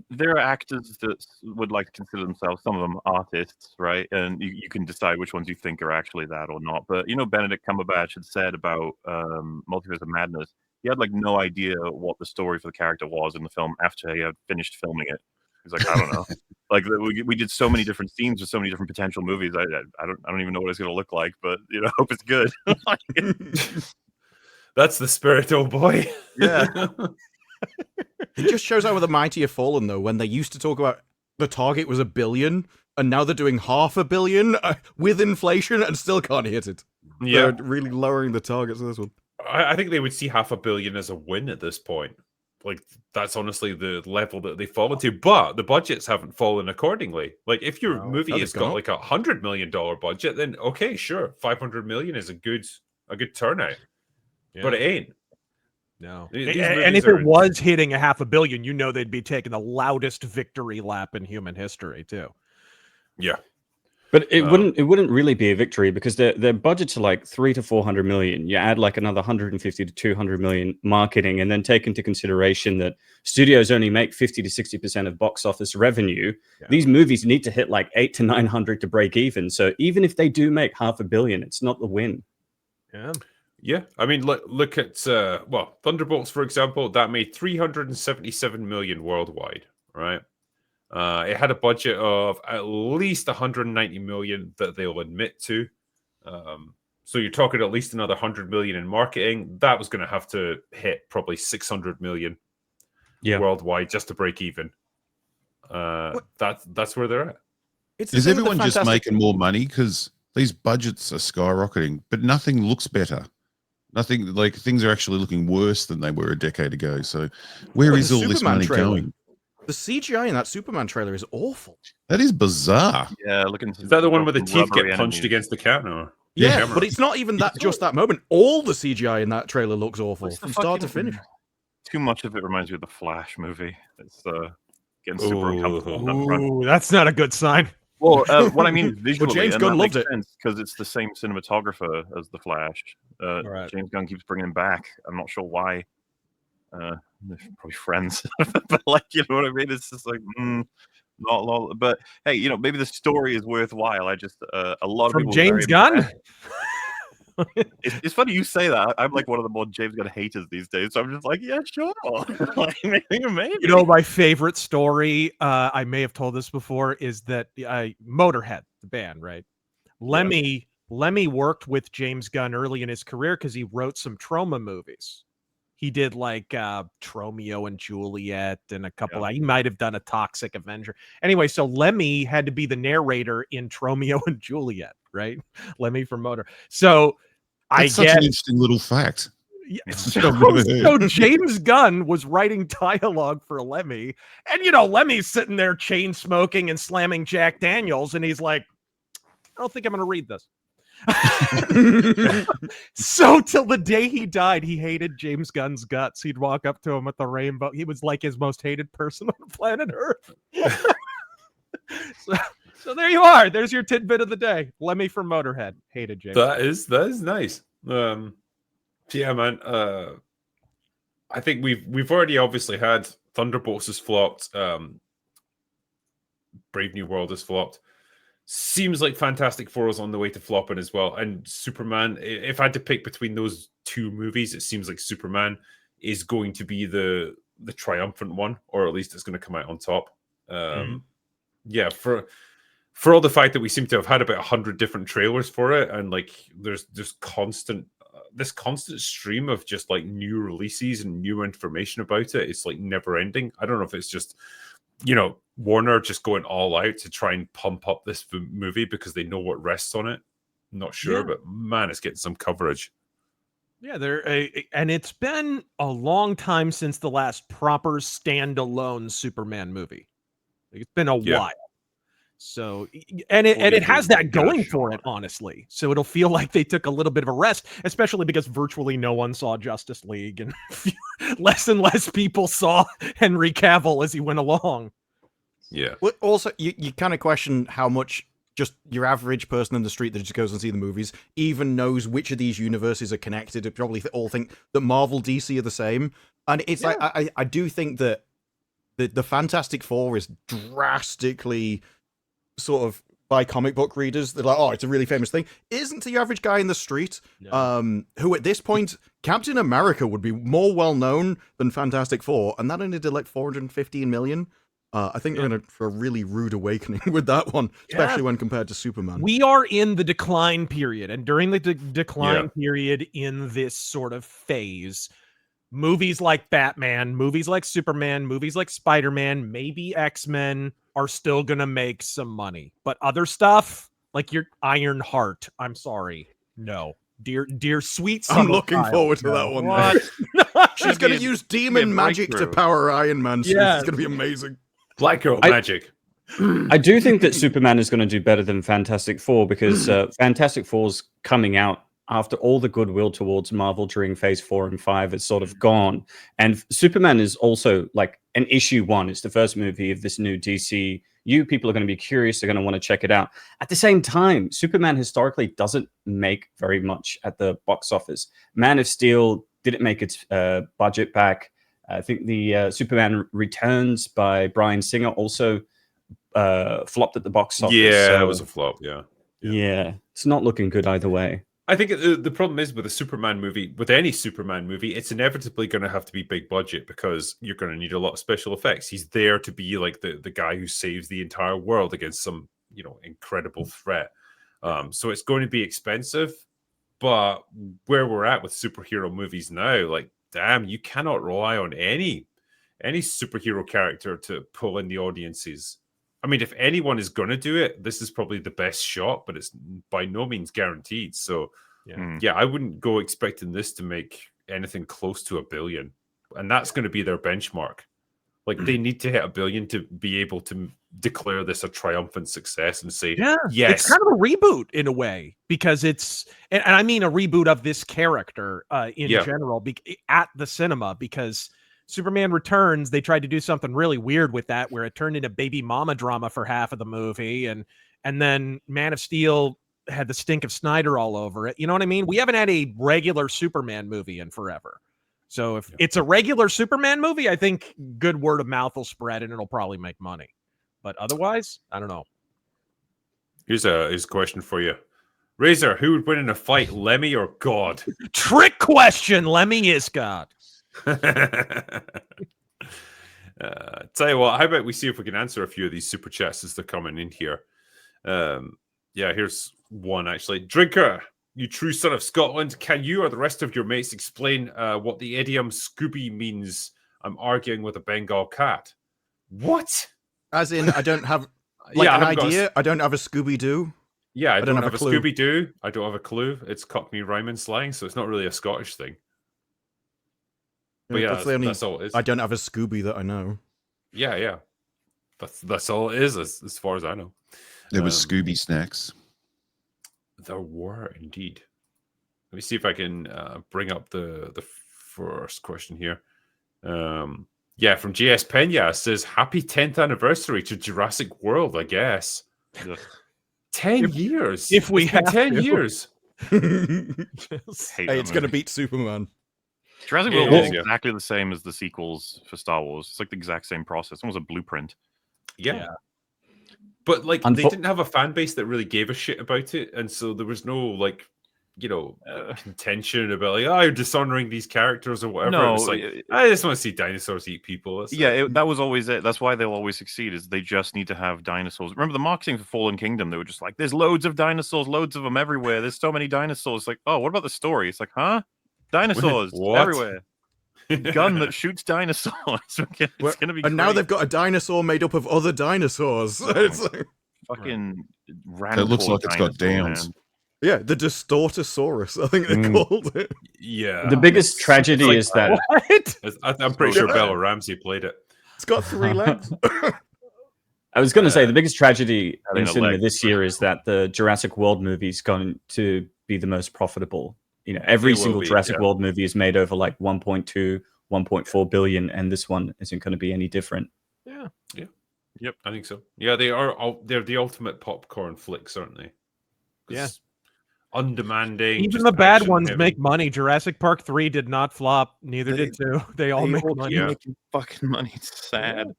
There are actors that would like to consider themselves, some of them, artists, right? And you can decide which ones you think are actually that or not. But Benedict Cumberbatch had said about Multiverse of Madness, he had no idea what the story for the character was in the film after he had finished filming it. He's like, I don't know. We did so many different scenes with so many different potential movies. I don't even know what it's going to look like, but I hope it's good. That's the spirit, oh boy. Yeah. It just shows how the mighty have fallen, though, when they used to talk about the target was $1 billion, and now they're doing $500 million with inflation and still can't hit it. Yeah, they're really lowering the targets of this one. I think they would see $500 million as a win at this point. That's honestly the level that they've fallen to, but the budgets haven't fallen accordingly. If your movie has got $100 million budget, then okay, sure, 500 million is a good turnout, but it ain't. No, and if it was hitting $500 million, they'd be taking the loudest victory lap in human history too. Yeah, but it wouldn't really be a victory because their budgets are 300 to 400 million. You add another 150 to 200 million marketing, and then take into consideration that studios only make 50 to 60% of box office revenue. Yeah. These movies need to hit 800 to 900 to break even. So even if they do make $500 million, it's not the win. Yeah. Yeah, I mean, look at Thunderbolts, for example. That made 377 million worldwide, right? It had a budget of at least 190 million that they'll admit to. So you're talking at least another 100 million in marketing. That was going to have to hit probably 600 million worldwide just to break even. That's where they're at. Is everyone just making more money? Because these budgets are skyrocketing, but nothing looks better. Nothing, like things are actually looking worse than they were a decade ago. So where is all this money going? The CGI in that Superman trailer is awful. That is bizarre. Yeah, looking. Is that the one where the teeth get rubbery punched enemies. against the counter? Yeah, but it's not even that. Just that moment. All the CGI in that trailer looks awful from start to finish. Too much of it reminds me of the Flash movie. It's getting super uncomfortable on that front. Ooh, that's not a good sign. Well, what I mean is visually, James Gunn loved it because it's the same cinematographer as the Flash. Right. James Gunn keeps bringing him back. I'm not sure why. They're probably friends, but like, you know what I mean? It's just like, not. But hey, you know, maybe the story is worthwhile. I just a lot From of people James Gunn. It's funny you say that. I'm like one of the more James Gunn haters these days. So I'm just like, yeah, sure. Like, maybe. You know, my favorite story, I may have told this before, is that Motorhead, the band, right? Lemmy worked with James Gunn early in his career because he wrote some Troma movies. He did like Tromeo and Juliet and a couple. He might have done a Toxic Avenger. Anyway, so Lemmy had to be the narrator in Tromeo and Juliet, right? Lemmy from Motor. So That's such an interesting little fact. Yeah, so James Gunn was writing dialogue for Lemmy, and you know, Lemmy's sitting there chain smoking and slamming Jack Daniels, and he's like, I don't think I'm gonna read this. So till the day he died, he hated James Gunn's guts. He'd walk up to him at the rainbow. He was like his most hated person on planet Earth. So there you are. There's your tidbit of the day. Lemmy from Motorhead hated James. That is nice. Yeah, man. I think we've already obviously had Thunderbolts has flopped. Brave New World has flopped. Seems like Fantastic Four is on the way to flopping as well. And Superman, if I had to pick between those two movies, it seems like Superman is going to be the triumphant one, or at least it's going to come out on top. Yeah, for all the fact that we seem to have had about 100 different trailers for it, and like there's constant this constant stream of just like new releases and new information about it. It's like never ending. I don't know if it's just, you know, Warner just going all out to try and pump up this movie because they know what rests on it. I'm not sure, but man, it's getting some coverage. Yeah, and it's been a long time since the last proper standalone Superman movie. It's been a while. So, and it has that going for it, honestly. So it'll feel like they took a little bit of a rest, especially because virtually no one saw Justice League, and less and less people saw Henry Cavill as he went along. Yeah. Well, also, you kind of question how much just your average person in the street that just goes and see the movies even knows which of these universes are connected. They probably all think that Marvel, DC are the same. And it's like, I do think that the Fantastic Four is drastically sort of by comic book readers. They're like, oh, it's a really famous thing. Isn't the average guy in the street, who at this point, Captain America would be more well known than Fantastic Four, and that only did like 415 million. I think they're in for a really rude awakening with that one, especially when compared to Superman. We are in the decline period, and during the decline period in this sort of phase, movies like Batman, movies like Superman, movies like Spider-Man, maybe X-Men are still going to make some money. But other stuff, like your Iron Heart, I'm sorry, no. Dear sweet I'm looking forward to that one. What? She's going to use demon magic to power Iron Man. Yeah. It's going to be amazing. Black Girl magic. I do think that Superman is going to do better than Fantastic Four because Fantastic Four's coming out after all the goodwill towards Marvel during Phase 4 and 5 is sort of gone. And Superman is also like an issue 1. It's the first movie of this new DCU. People are going to be curious. They're going to want to check it out. At the same time, Superman historically doesn't make very much at the box office. Man of Steel didn't make its budget back. I think the Superman Returns by Bryan Singer also flopped at the box office. Yeah, it was a flop. Yeah, it's not looking good either way. I think the problem is with a Superman movie, with any Superman movie, it's inevitably going to have to be big budget because you're going to need a lot of special effects. He's there to be like the guy who saves the entire world against some, you know, incredible threat. So it's going to be expensive. But where we're at with superhero movies now, like, damn, you cannot rely on any superhero character to pull in the audiences. I mean, if anyone is going to do it, this is probably the best shot, but it's by no means guaranteed. So, yeah, I wouldn't go expecting this to make anything close to $1 billion. And that's going to be their benchmark. Like, they need to hit $1 billion to be able to declare this a triumphant success and say, yes. It's kind of a reboot in a way, because it's, and I mean a reboot of this character in general at the cinema, because Superman Returns, they tried to do something really weird with that, where it turned into baby mama drama for half of the movie, and then Man of Steel had the stink of Snyder all over it. You know what I mean? We haven't had a regular Superman movie in forever. So if it's a regular Superman movie, I think good word of mouth will spread and it'll probably make money. But otherwise, I don't know. Here's a question for you. Razor, who would win in a fight, Lemmy or God? Trick question. Lemmy is God. Tell you what, how about we see if we can answer a few of these super chats as they're coming in here. Here's one actually. Drinker, you true son of Scotland, can you or the rest of your mates explain what the idiom Scooby means? I'm arguing with a Bengal cat. What? As in, I don't have an idea. I don't have a Scooby-Doo. Yeah, I don't have a Scooby-Doo. I don't have a clue. It's Cockney rhyming slang, so it's not really a Scottish thing. But yeah, that's all it is. I don't have a Scooby that I know. Yeah. That's all it is, as far as I know. There was Scooby snacks. There were indeed. Let me see if I can bring up the first question here. From GS Pena says, "Happy 10th anniversary to Jurassic World." I guess 10 years. If we have 10 years, it's going to beat Superman. Jurassic World is exactly the same as the sequels for Star Wars. It's like the exact same process. It's almost a blueprint. Yeah. But like they didn't have a fan base that really gave a shit about it, and so there was no contention about you're dishonoring these characters or whatever. No, it's like I just want to see dinosaurs eat people. That was always it. That's why they'll always succeed. Is they just need to have dinosaurs. Remember the marketing for Fallen Kingdom? They were just like, "There's loads of dinosaurs, loads of them everywhere. There's so many dinosaurs." Like, oh, what about the story? It's like, huh? Dinosaurs everywhere. Gun that shoots dinosaurs. It's gonna be. And now they've got a dinosaur made up of other dinosaurs. It's like, fucking. It looks like it's got downs. Man. Yeah, the Distortosaurus, I think they called it. Yeah. The biggest tragedy is that I'm pretty sure Bella Ramsey played it. It's got 3 legs. I was going to say the biggest tragedy in cinema this year is that the Jurassic World movie is going to be the most profitable. You know, every single Jurassic World movie is made over like 1.2, 1.4 billion, and this one isn't going to be any different. Yeah. Yep, I think so. Yeah, they're the ultimate popcorn flicks, aren't they? Yeah. Undemanding. Even the bad ones make money. Jurassic Park 3 did not flop. Neither did 2. They all make money. Making fucking money. It's sad.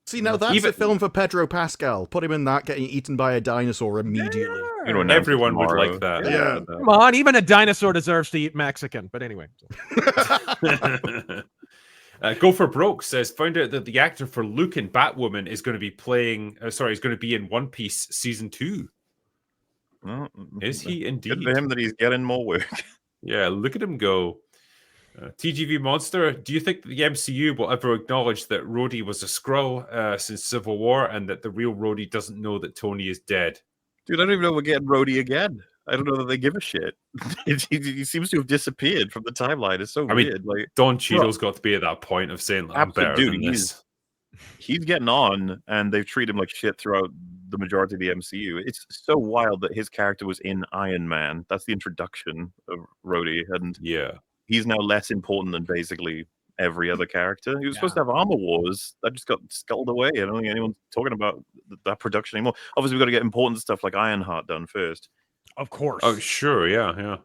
See, now that's a film for Pedro Pascal. Put him in that, getting eaten by a dinosaur immediately. You know, everyone would like that. Yeah. Come on, even a dinosaur deserves to eat Mexican. But anyway. Go for Broke says, found out that the actor for Luke in Batwoman is going to be is going to be in One Piece season 2. Well, is he indeed? Good for him that he's getting more work. Yeah, look at him go. TGV Monster, do you think that the MCU will ever acknowledge that Rhodey was a Skrull since Civil War and that the real Rhodey doesn't know that Tony is dead? Dude, I don't even know we're getting Rhodey again. I don't know that they give a shit. He seems to have disappeared from the timeline. It's so weird. Like Don Cheadle's got to be at that point of saying, I'm better than this. He's getting on, and they've treated him like shit throughout the majority of the MCU. It's so wild that his character was in Iron Man. That's the introduction of Rhodey, and he's now less important than basically every other character. He was supposed to have Armor Wars. That just got sculled away. I don't think anyone's talking about that production anymore. Obviously, we've got to get important stuff like Ironheart done first. Of course. Oh, sure, yeah.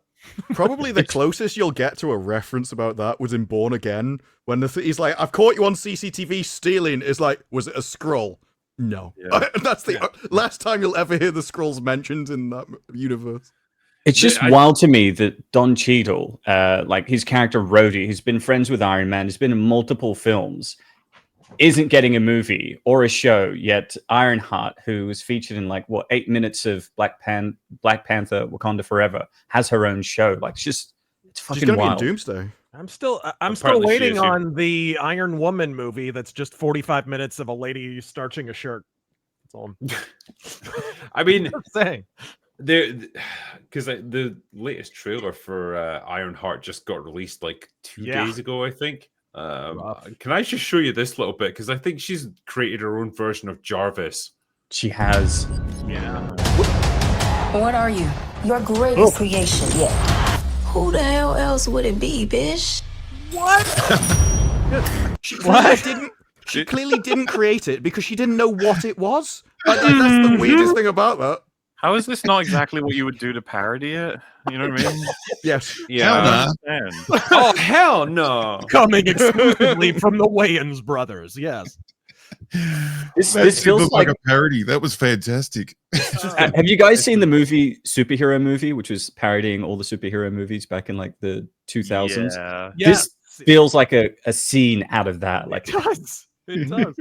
Probably the closest you'll get to a reference about that was in Born Again, when he's like, I've caught you on CCTV stealing. Is like, was it a Skrull? No. Yeah. That's the last time you'll ever hear the Skrulls mentioned in that universe. It's just wild to me that Don Cheadle, like his character Rhodey, who's been friends with Iron Man, has been in multiple films, isn't getting a movie or a show, yet Ironheart, who was featured in 8 minutes of Black Panther Wakanda Forever, has her own show. Like, it's fucking She's gonna wild. be in Doomsday. I'm still waiting on the Iron Woman movie that's just 45 minutes of a lady starching a shirt. That's all. I mean, I'm saying. Because the latest trailer for Ironheart just got released like 2 days ago, I think. Can I just show you this little bit? Because I think she's created her own version of Jarvis. She has. Yeah. What are you? Your greatest creation yet. Who the hell else would it be, bitch? She clearly didn't create it because she didn't know what it was. That's the weirdest thing about that. How is this not exactly what you would do to parody it? You know what I mean? Yes. Yeah. Oh, hell no. Coming exclusively from the Wayans brothers. Yes. This feels like a parody. That was fantastic. Have you guys seen the superhero movie, which was parodying all the superhero movies back in like the 2000s? Yeah. This feels like a scene out of that. Like it does. It does.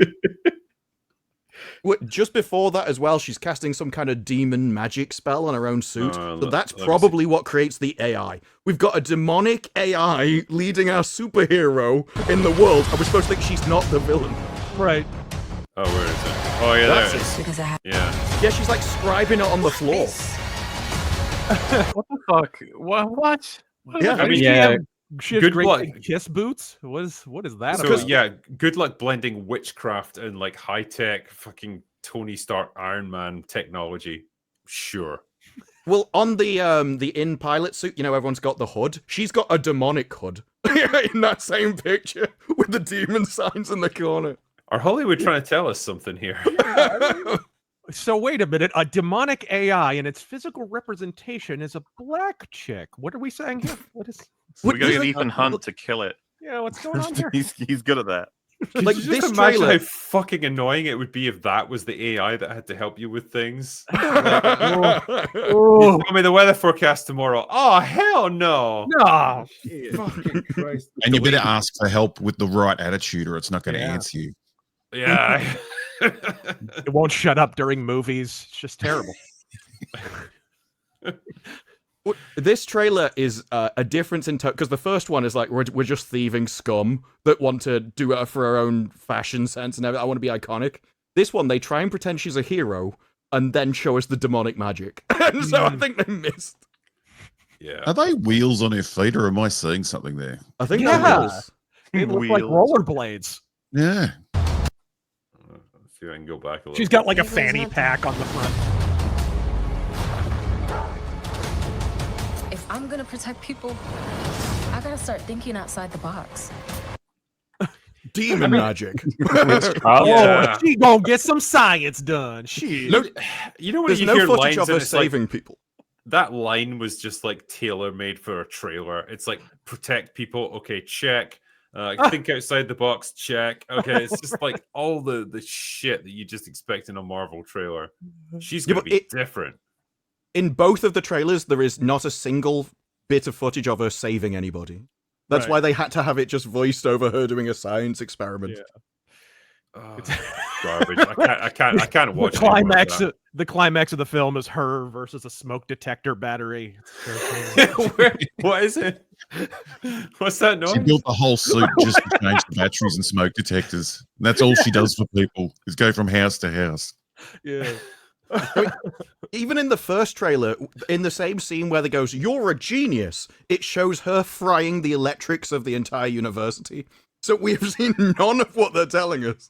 Just before that as well, she's casting some kind of demon magic spell on her own suit. So that's let me probably what creates the AI. We've got a demonic AI leading our superhero in the world, and we're supposed to think she's not the villain. Right. Oh, where is it? Oh, yeah, there it is. Because I have Yeah, she's like scribing it on the floor. What the fuck? What? Yeah, I mean, She has good great luck. kiss boots. What is that? So about? yeah, good luck blending witchcraft and like high tech fucking Tony Stark Iron Man technology. Sure. Well, on the in pilot suit, you know, everyone's got the hood. She's got a demonic hood in that same picture with the demon signs in the corner. Are Hollywood trying to tell us something here? So wait a minute. A demonic AI and its physical representation is a black chick. What are we saying here? What is? So we gotta get Ethan Hunt to kill it. Yeah, what's going on here? He's good at that. Like Could you this just imagine trailer. how fucking annoying it would be if that was the AI that had to help you with things? You tell me the weather forecast tomorrow. Oh, hell no. No. Fucking Christ. And you better ask for help with the right attitude, or it's not going to answer you. Yeah. It won't shut up during movies. It's just terrible. This trailer is a difference in because the first one is like we're just thieving scum that want to do it for our own fashion sense and everything. I want to be iconic. This one, they try and pretend she's a hero and then show us the demonic magic. And so I think they missed. Yeah. Are they wheels on her feet, or am I seeing something there? I think Yeah. that was. They look like rollerblades. Yeah. Let's see if I can go back a little. She's got like a fanny pack on the front. If I'm gonna protect people, I gotta start thinking outside the box. Demon magic. Yeah. She gonna get some science done. She. No, You know when there's you no hear footage lines of and her it's like, saving people. that line was just like tailor made for a trailer. It's like protect people. Okay, check. Think outside the box. Check. Okay, it's just like all the shit that you just expect in a Marvel trailer. She's gonna be different. In both of the trailers, there is not a single bit of footage of her saving anybody. That's why they had to have it just voiced over her doing a science experiment. Oh, garbage. I can't watch the climax. The climax of the film is her versus a smoke detector battery. What is it? What's that noise? She built the whole suit just to change the batteries and smoke detectors. And that's all she does for people, is go from house to house. Yeah. I mean, even in the first trailer, in the same scene where they goes, "You're a genius," it shows her frying the electrics of the entire university. So we have seen none of what they're telling us.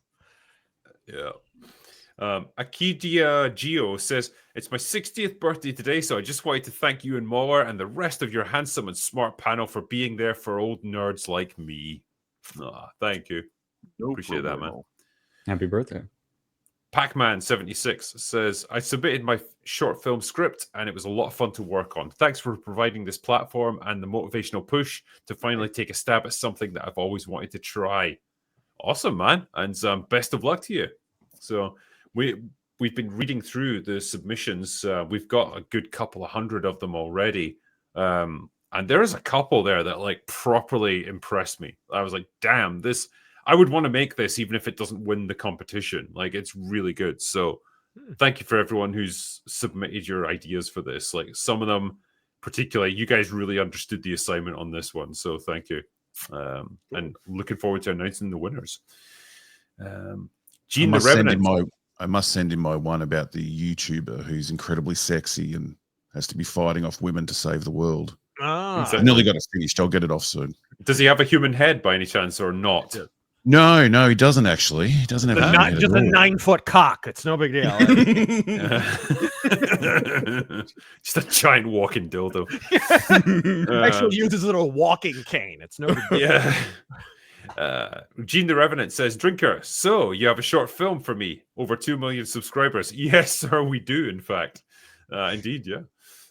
Yeah. Akidia Geo says, "It's my 60th birthday today, so I just wanted to thank you and MauLer and the rest of your handsome and smart panel for being there for old nerds like me." Thank you. Appreciate that, man. Happy birthday. Pac-Man76 says, "I submitted my short film script and it was a lot of fun to work on. Thanks for providing this platform and the motivational push to finally take a stab at something that I've always wanted to try." Awesome, man. And best of luck to you. So we've been reading through the submissions. We've got a good couple of hundred of them already. And there is a couple there that like properly impressed me. I was like, damn, this... I would want to make this even if it doesn't win the competition. Like, it's really good. So thank you for everyone who's submitted your ideas for this. Like, some of them, particularly, you guys really understood the assignment on this one. So thank you. And looking forward to announcing the winners. Gene the Revenant. I must send him my one about the YouTuber who's incredibly sexy and has to be fighting off women to save the world. Ah, I nearly got it finished. I'll get it off soon. Does he have a human head by any chance or not? No, he doesn't actually. He doesn't have just a 9-foot cock. It's no big deal. Just a giant walking dildo. Actually uses a little walking cane. It's no big deal. Yeah. Gene the Revenant says, Drinker, so you have a short film for me. Over 2 million subscribers. Yes, sir, we do, in fact. Indeed, yeah.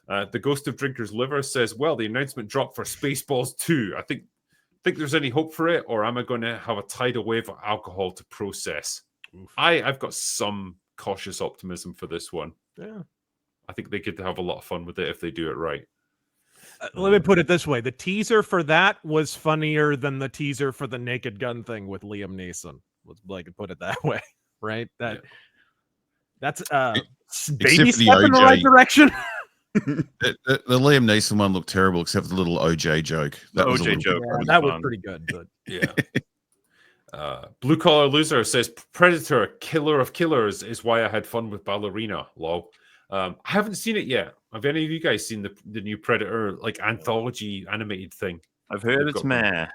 The Ghost of Drinker's Liver says, well, the announcement dropped for Spaceballs 2. I think there's any hope for it, or am I going to have a tidal wave of alcohol to process? I've got some cautious optimism for this one. Yeah. I think they could have a lot of fun with it if they do it right. Let me put it this way. The teaser for that was funnier than the teaser for the Naked Gun thing with Liam Neeson. Let's put it that way, right? That's baby step in the right direction. The Liam Neeson one looked terrible, except for the little OJ joke. That OJ joke. Yeah, that was pretty good. But yeah. Blue Collar Loser says, Predator, killer of killers, is why I had fun with Ballerina. Lol. I haven't seen it yet. Have any of you guys seen the new Predator like anthology animated thing? I've heard it's meh.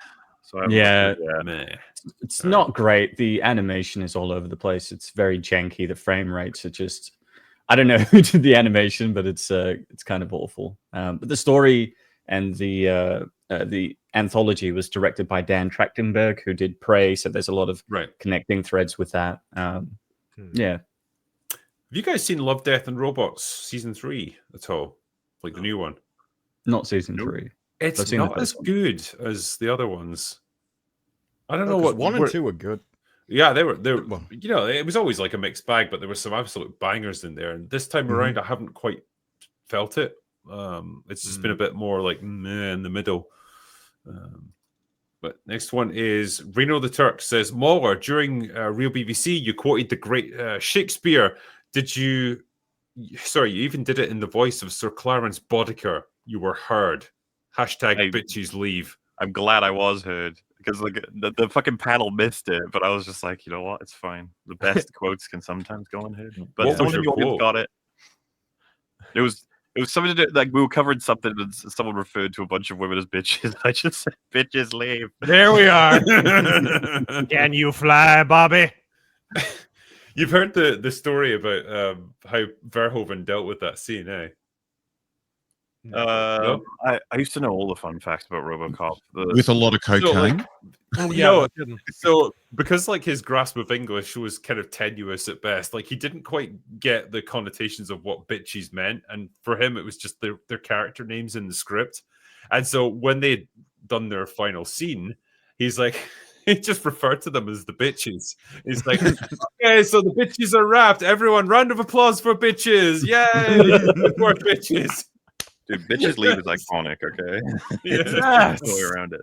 So Yeah. Meh. It's not great. The animation is all over the place. It's very janky. The frame rates are just, I don't know who did the animation, but it's kind of awful. But the story and the anthology was directed by Dan Trachtenberg, who did Prey. So there's a lot of connecting threads with that. Yeah. Have you guys seen Love, Death, and Robots season 3 at all? Like the new one? Not season 3. It's not as good as the other ones. I don't know what 1 and 2 were good. Yeah, they were. You know, it was always like a mixed bag, but there were some absolute bangers in there. And this time around, I haven't quite felt it. It's just been a bit more like meh in the middle. But next one is Reno the Turk says, MauLer, during Real BBC, you quoted the great Shakespeare. Did you? Sorry, you even did it in the voice of Sir Clarence Boddicker. You were heard. Hashtag bitches leave. I'm glad I was heard because like the fucking panel missed it, but I was just like, you know what, it's fine. The best quotes can sometimes go unheard. But someone in the audience got it. It was something to do, like we were covering something and someone referred to a bunch of women as bitches. I just said bitches leave. There we are. Can you fly, Bobby? You've heard the story about how Verhoeven dealt with that scene, eh? No? I used to know all the fun facts about RoboCop with a lot of cocaine. So because like his grasp of English was kind of tenuous at best, like he didn't quite get the connotations of what bitches meant, and for him it was just their character names in the script. And so when they'd done their final scene, he's like, he just referred to them as the bitches. He's like, okay, so the bitches are wrapped. Everyone, round of applause for bitches! Yay! More bitches. Dude, bitches leave is iconic, okay? Yes. No way around it.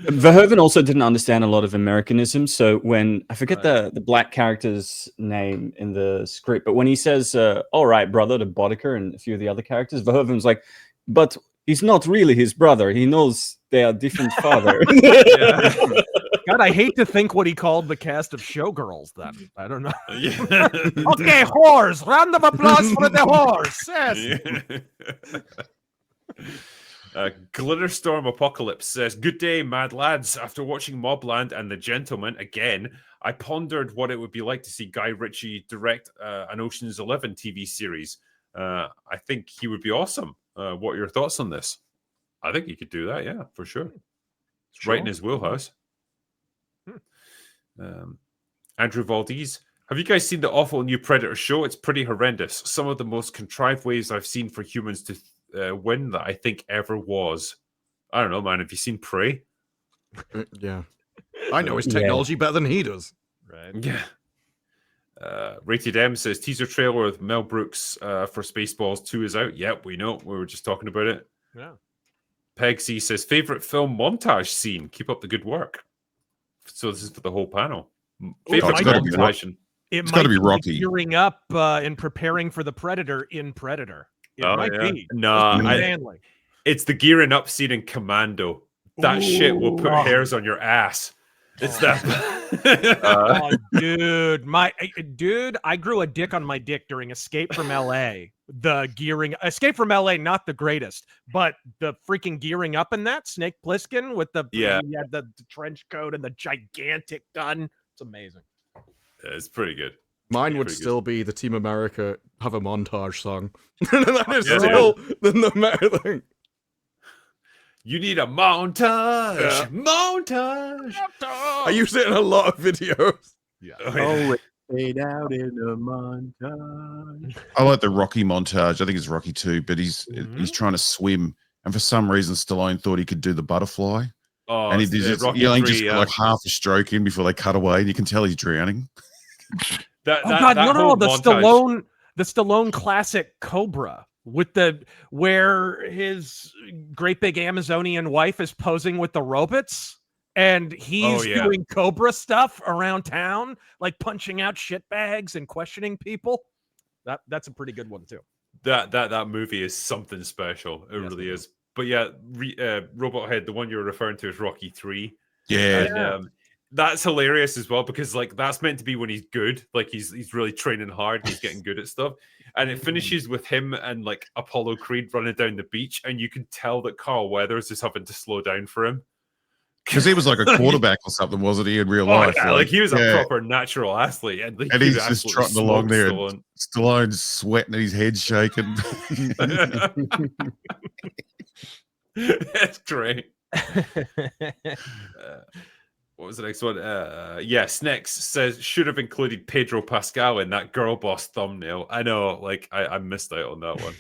Verhoeven also didn't understand a lot of Americanism. So when I forget the black character's name in the script, but when he says, all right, brother, to Boddicker and a few of the other characters, Verhoeven's like, but he's not really his brother. He knows they are different father. God, I hate to think what he called the cast of Showgirls then. I don't know. Okay, whores. Round of applause for the whores. Yes. Glitterstorm Apocalypse says, good day, mad lads. After watching Mobland and The Gentleman again, I pondered what it would be like to see Guy Ritchie direct an Ocean's 11 TV series. I think he would be awesome. What are your thoughts on this? I think he could do that, yeah, for sure. It's right in his wheelhouse. Andrew Valdez, have you guys seen the awful new Predator show? It's pretty horrendous. Some of the most contrived ways I've seen for humans to win that I think ever was. I don't know, man. Have you seen Prey? Yeah. I know his technology better than he does. Right. Yeah. Rated M says teaser trailer with Mel Brooks for Spaceballs 2 is out. Yep, we know. We were just talking about it. Yeah. Peg C says favorite film montage scene. Keep up the good work. So this is for the whole panel. Favorite montage. It's got to be Rocky. Gearing up and preparing for the Predator in Predator. It might be. No, it's the gearing up scene in Commando. That shit will put hairs on your ass. It's that. Oh, dude, I grew a dick on my dick during Escape from LA. The gearing, Escape from LA, not the greatest, but the freaking gearing up in that Snake Plissken with the he had the trench coat and the gigantic gun. It's amazing. Yeah, it's pretty good. Mine would Pretty still be the Team America have a montage song. That is still the meta thing. You need a montage. Montage. I use it in a lot of videos. Yeah. Oh, fade out in a montage. I like the Rocky montage. I think it's Rocky 2, but he's trying to swim, and for some reason Stallone thought he could do the butterfly. Oh, and he did Rocky he only 3, just got like half a stroke in before they cut away, and you can tell he's drowning. The Stallone classic Cobra with where his great big Amazonian wife is posing with the robots and he's doing Cobra stuff around town, like punching out shitbags and questioning people. That's a pretty good one too. That movie is something special. It really is. But yeah, Robot Head, the one you're referring to is Rocky 3. Yeah. And, that's hilarious as well because like that's meant to be when he's good, like he's really training hard, he's getting good at stuff, and it finishes with him and like Apollo Creed running down the beach, and you can tell that Carl Weathers is having to slow down for him because he was like a quarterback or something, wasn't he, in real life? Yeah, like he was a proper natural athlete, and he's just trotting along there. Stallone's sweating and his head's shaking. That's great. What was the next one? Snex says should have included Pedro Pascal in that Girlboss thumbnail. I know, like I missed out on that one.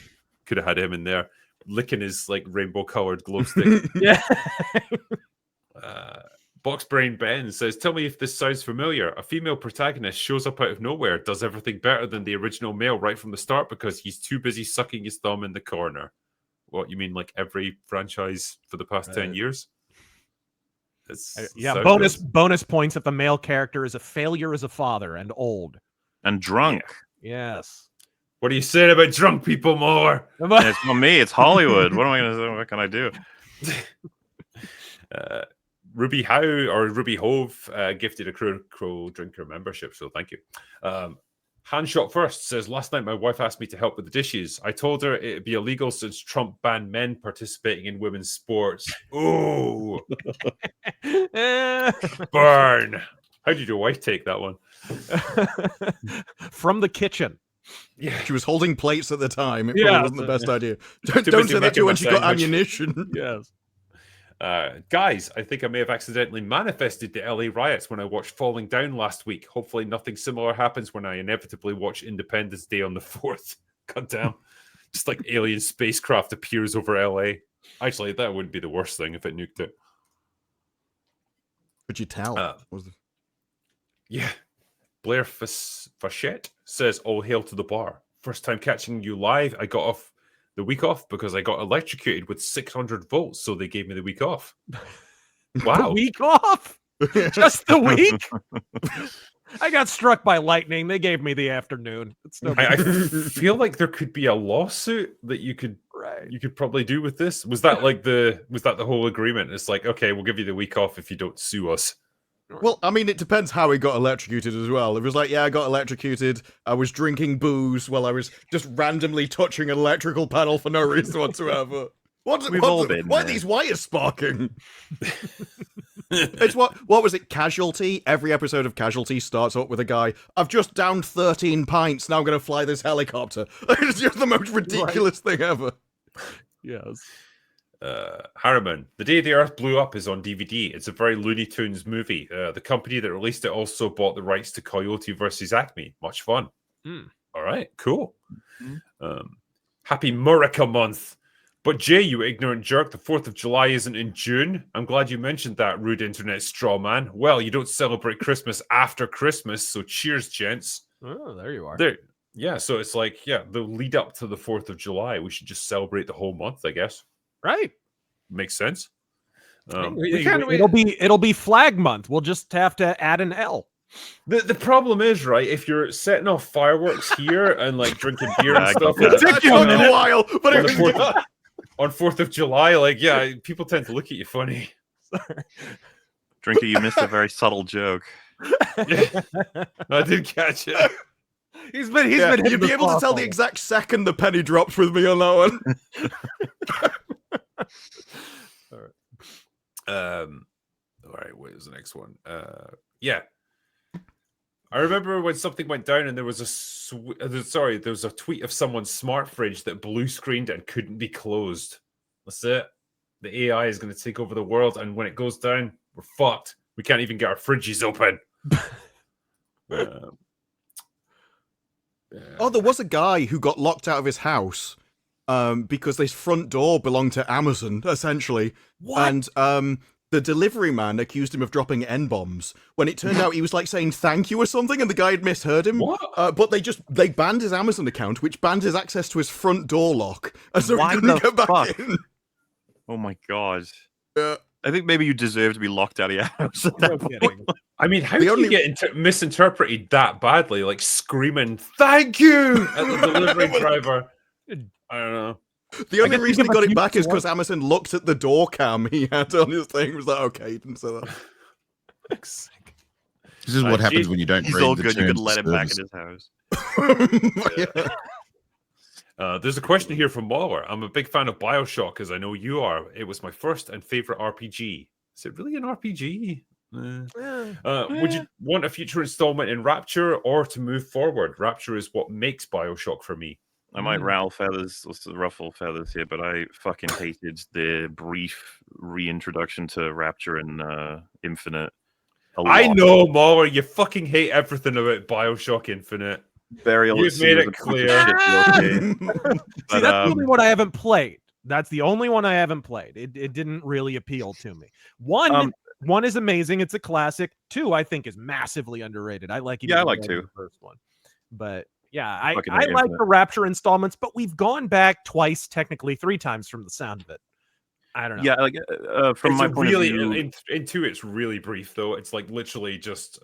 Could have had him in there, licking his like rainbow-colored glow stick. Yeah. Boxbrain Ben says, "Tell me if this sounds familiar. A female protagonist shows up out of nowhere, does everything better than the original male right from the start because he's too busy sucking his thumb in the corner." What you mean, like every franchise for the past 10 years? Bonus points if the male character is a failure as a father and old and drunk. Yes. What are you saying about drunk people more? It's not me. It's Hollywood. What am I gonna do? What can I do? Ruby Howe or Ruby Hove gifted a Crow Drinker membership, so thank you. Handshot First says, last night my wife asked me to help with the dishes. I told her it'd be illegal since Trump banned men participating in women's sports. Ooh. Burn. How did your wife take that one? From the kitchen. Yeah. She was holding plates at the time. It probably wasn't the best idea. Don't say that to her when she got ammunition. Yes. Guys, I think I may have accidentally manifested the LA riots when I watched Falling Down last week. Hopefully nothing similar happens when I inevitably watch Independence Day on the 4th. God damn. Just like alien spacecraft appears over LA. Actually, that wouldn't be the worst thing if it nuked it. Could you tell? Yeah. Blair Fachette says, all hail to the bar. First time catching you live, I got off the week off because I got electrocuted with 600 volts, so they gave me the week off. Wow. The week off? Just the week? I got struck by lightning. They gave me the afternoon. I feel like there could be a lawsuit that you could probably do with this. Was that the whole agreement? It's like, okay, we'll give you the week off if you don't sue us. Well, I mean, it depends how he got electrocuted as well. It was like, yeah, I got electrocuted. I was drinking booze while I was just randomly touching an electrical panel for no reason whatsoever. Why are these wires sparking? It's what was it? Casualty? Every episode of Casualty starts up with a guy, I've just downed 13 pints, now I'm going to fly this helicopter. It's just the most ridiculous thing ever. Yes. Harriman, The Day the Earth Blew Up is on DVD. It's a very Looney Tunes movie. The company that released it also bought the rights to Coyote versus Acme. Much fun. All right, cool. Happy Murica Month. But Jay, you ignorant jerk, the 4th of July isn't in June. I'm glad you mentioned that, rude internet straw man. Well, you don't celebrate Christmas after Christmas, so cheers, gents. Oh, there you are. Yeah, so it's like, the lead up to the 4th of July, we should just celebrate the whole month, I guess. Right. Makes sense. It'll be Flag Month. We'll just have to add an L. The problem is, right, if you're setting off fireworks here and like drinking beer and stuff, it took you a while, but on 4th of July, like, people tend to look at you funny. Drinker, you missed a very subtle joke. I did catch it. He's been Yeah, hitting you'd be the able to tell the bottle. exact second the penny drops with me on that one. All right, what was the next one? Yeah. I remember when something went down and there was there was a tweet of someone's smart fridge that blue screened and couldn't be closed. That's it. The AI is going to take over the world, and when it goes down, we're fucked. We can't even get our fridges open. Oh, there was a guy who got locked out of his house because his front door belonged to Amazon, essentially. What? And the delivery man accused him of dropping N-bombs when it turned out he was like saying thank you or something, and the guy had misheard him. What? But they banned his Amazon account, which banned his access to his front door lock, and so Why he couldn't the get back fuck? in. Oh my god. Yeah. I think maybe you deserve to be locked out of your house at No that point. kidding. I mean, how The do only- you get misinterpreted that badly? Like screaming "thank you" at the delivery driver. I don't know. The only guess reason he give got a it few back is more- because Amazon looked at the door cam he had on his thing. He was like, okay, he didn't say that. This is what happens when you don't He's read all the good. You terms could let of him back service. in his house. Yeah. There's a question here from MauLer. I'm a big fan of BioShock, as I know you are. It was my first and favorite RPG. Is it really an RPG? Would you want a future installment in Rapture or to move forward? Rapture is what makes BioShock for me. I might ruffle feathers here, but I fucking hated the brief reintroduction to Rapture and Infinite. I know, MauLer, you fucking hate everything about BioShock Infinite. Burial You've at Sea made was it a piece of clear. shit deal game. See, But, that's the only one I haven't played. That's the only one I haven't played. It didn't really appeal to me. One is amazing. It's a classic. 2, I think, is massively underrated. I like it. Yeah, I even like more 2. than the first one. But yeah, I Fucking like Infinite. the Rapture installments, but we've gone back twice, technically 3 times from the sound of it. I don't know. Yeah, like from It's my a point really, of view, in 2, it's really brief, though. It's like literally just,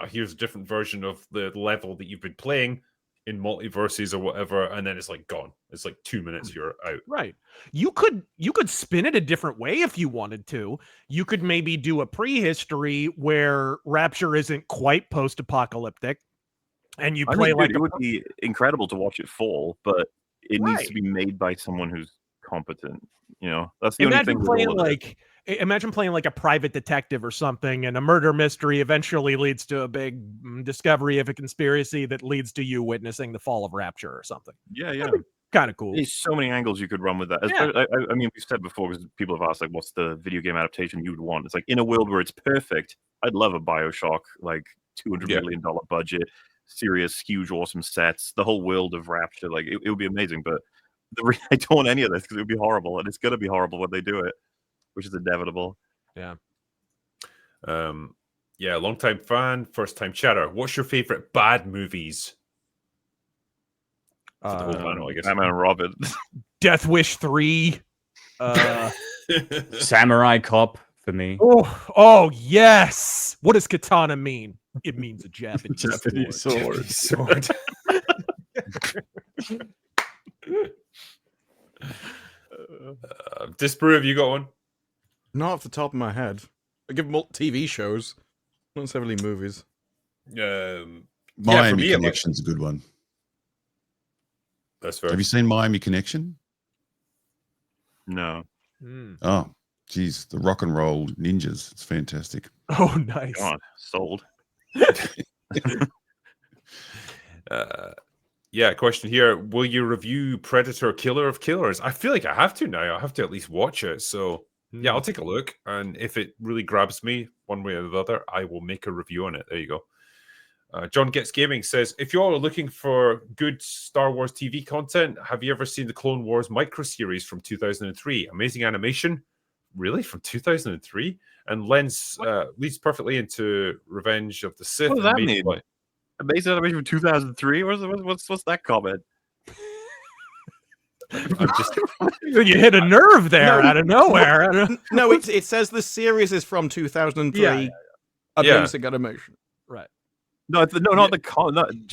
here's a different version of the level that you've been playing in multiverses or whatever, and then it's like gone. It's like 2 minutes, you're out. Right. You could spin it a different way if you wanted to. You could maybe do a prehistory where Rapture isn't quite post-apocalyptic, and you I play mean, like dude, it would be incredible to watch it fall, but it needs to be made by someone who's competent. You know, that's the only thing. Imagine playing like a private detective or something, and a murder mystery eventually leads to a big discovery of a conspiracy that leads to you witnessing the fall of Rapture or something. Yeah, yeah. Kind of cool. There's so many angles you could run with that. Yeah. I mean, we've said before, because people have asked, like, what's the video game adaptation you would want? It's like, in a world where it's perfect, I'd love a BioShock, like, $200 million budget, serious, huge, awesome sets, the whole world of Rapture. Like, it would be amazing, but I don't want any of this because it would be horrible, and it's going to be horrible when they do it, which is inevitable. Yeah. Long-time fan, first-time chatter. What's your favorite bad movies? For the whole panel, I guess. Batman and Robin. Death Wish 3. Samurai Cop for me. Oh yes. What does katana mean? It means a Japanese sword. Disparu, have you got one? Not off the top of my head. I give them all TV shows, not necessarily movies. Miami Connection's a good one. That's fair. Have you seen Miami Connection? No. Oh, geez, the rock and roll ninjas. It's fantastic. Oh, nice. God, sold. Question here. Will you review Predator Killer of Killers? I feel like I have to now. I have to at least watch it. So, yeah, I'll take a look. And if it really grabs me one way or the other, I will make a review on it. There you go. John Gets Gaming says, if you all are looking for good Star Wars TV content, have you ever seen the Clone Wars micro-series from 2003? Amazing animation? Really? From 2003? And leads perfectly into Revenge of the Sith. What does that made mean? by- Amazing animation from 2003? What's that comment? I'm just... You hit a nerve there out of nowhere. No, it says the series is from 2003. Yeah. Amazing animation. Right. No, not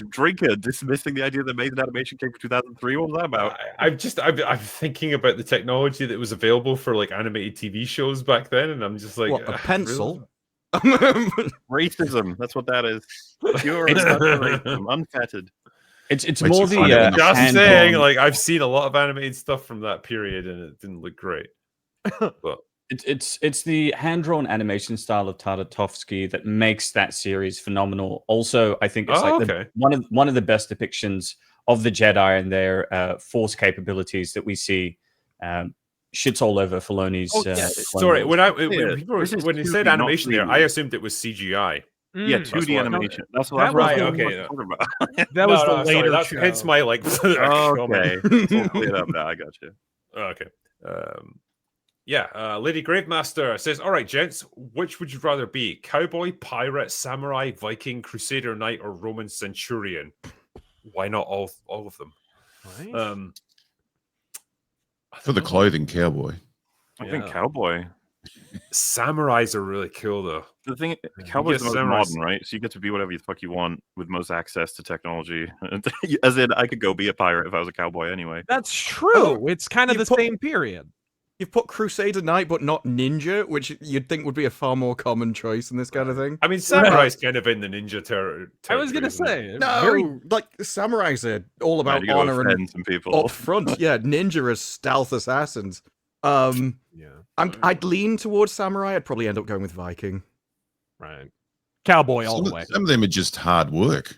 Drinker dismissing the idea that amazing animation came from 2003. What was that about? I'm thinking about the technology that was available for like animated TV shows back then, and I'm just like, What, a pencil? really? Racism. That's what that is. Pure racism, unfettered. It's Wait, more you find it the in the Just hand saying, drawn- like I've seen a lot of animated stuff from that period, and it didn't look great. But It's the hand-drawn animation style of Tartakovsky that makes that series phenomenal. Also, I think it's one of the best depictions of the Jedi and their force capabilities that we see. Shits all over Filoni's. Sorry, when he to said be animation not there, 3D. I assumed it was CGI. Yeah, That's 2D what- animation. That's That what right, I was okay. talking about. That was the sorry, later that's show. hence my like. Okay, comment. it's all cleared up now. I got you. Okay. Lady Gravemaster says, all right, gents, which would you rather be? Cowboy, pirate, samurai, Viking, crusader knight, or Roman centurion? Why not all of them? Right? For the clothing, cowboy. I think cowboy. Samurais are really cool, though. The thing, cowboy's the most samurais. modern, right? So you get to be whatever the fuck you want with most access to technology. As in, I could go be a pirate if I was a cowboy anyway. That's true. It's kind of the same period. You've put Crusader Knight, but not Ninja, which you'd think would be a far more common choice in this kind of thing. I mean, samurai's kind of in the ninja territory. I was gonna say No, like samurais are all about you gotta honor and offend some people. up front. Yeah, ninja are stealth assassins. I'd lean towards samurai. I'd probably end up going with Viking. Right. Cowboy all the way. Some of them are just hard work. At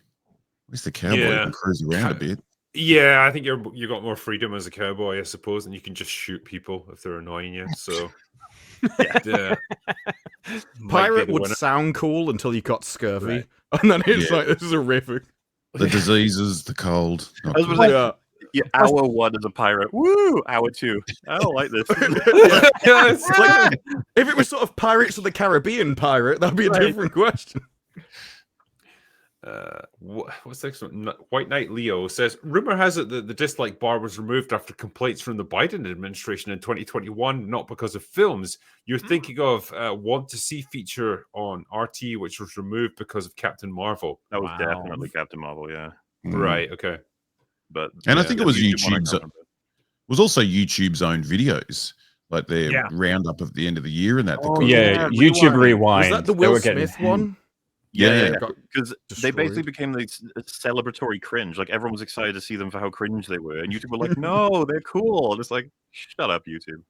least the cowboy can cruise around a bit. Yeah, I think you got more freedom as a cowboy, I suppose, and you can just shoot people if they're annoying you. So, Pirate would sound cool until you got scurvy, and then it's like this is horrific. The diseases, the cold. I was Not like, good. yeah, hour 1 as a pirate. Woo! Hour 2. I don't like this. Like, if it was sort of Pirates of the Caribbean pirate, that'd be a different question. What's next one? White Knight Leo says, rumor has it that the dislike bar was removed after complaints from the Biden administration in 2021, not because of films. You're thinking of Want to See feature on RT, which was removed because of Captain Marvel. That was definitely Captain Marvel, yeah. Right, okay. But I think it was YouTube's. It was also YouTube's own videos, like their roundup of the end of the year and that. YouTube Rewind. Was that the Will Smith one? Yeah, because they basically became this celebratory cringe. Like everyone was excited to see them for how cringe they were, and YouTube were like, "No, they're cool." And it's like, shut up, YouTube.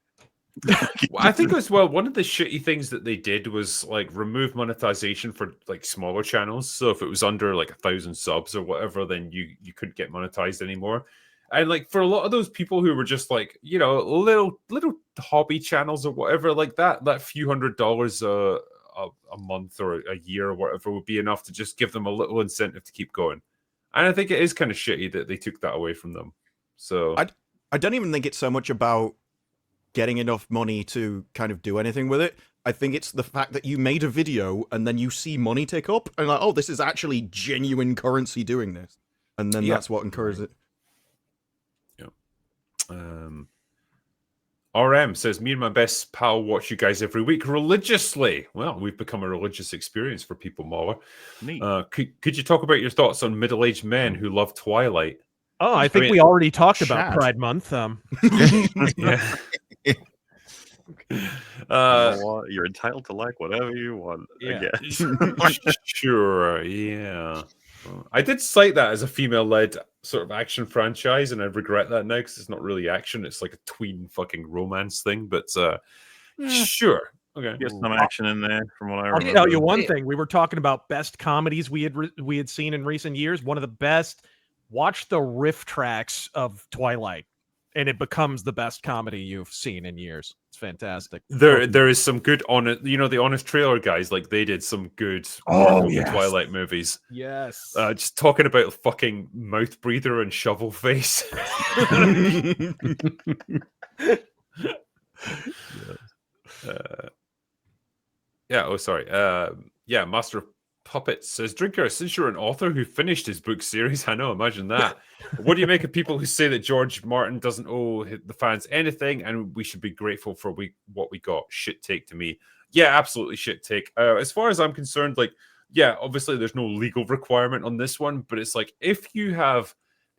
I think as well, one of the shitty things that they did was like remove monetization for like smaller channels. So if it was under like 1,000 subs or whatever, then you couldn't get monetized anymore. And like for a lot of those people who were just like, you know, little hobby channels or whatever, like that few $100 a month or a year or whatever would be enough to just give them a little incentive to keep going. And I think it is kind of shitty that they took that away from them. So I don't even think it's so much about getting enough money to kind of do anything with it. I think it's the fact that you made a video and then you see money tick up and like, oh, this is actually genuine currency doing this. And then that's what encourages it. RM says, me and my best pal watch you guys every week religiously. Well, we've become a religious experience for people, MauLer. Could you talk about your thoughts on middle-aged men who love Twilight? Oh, I think we already talked about Pride Month. Yeah. You're entitled to like whatever you want. Yeah. Sure, yeah. I did cite that as a female-led sort of action franchise, and I regret that now because it's not really action. It's like a tween fucking romance thing, but sure. Okay. Get some action in there from what I remember. I'll tell you one thing. We were talking about best comedies we had seen in recent years. One of the best. Watch the riff tracks of Twilight, and it becomes the best comedy you've seen in years. It's fantastic. There is some good honest, the Honest Trailer guys, like they did some good Twilight movies. Yes. Just talking about fucking Mouth Breather and Shovel Face. Master of Puppets says, Drinker, since you're an author who finished his book series, I know, imagine that. What do you make of people who say that George Martin doesn't owe the fans anything and we should be grateful for what we got? Shit take to me. Yeah, absolutely shit take. As far as I'm concerned, like, yeah, obviously there's no legal requirement on this one, but it's like if you have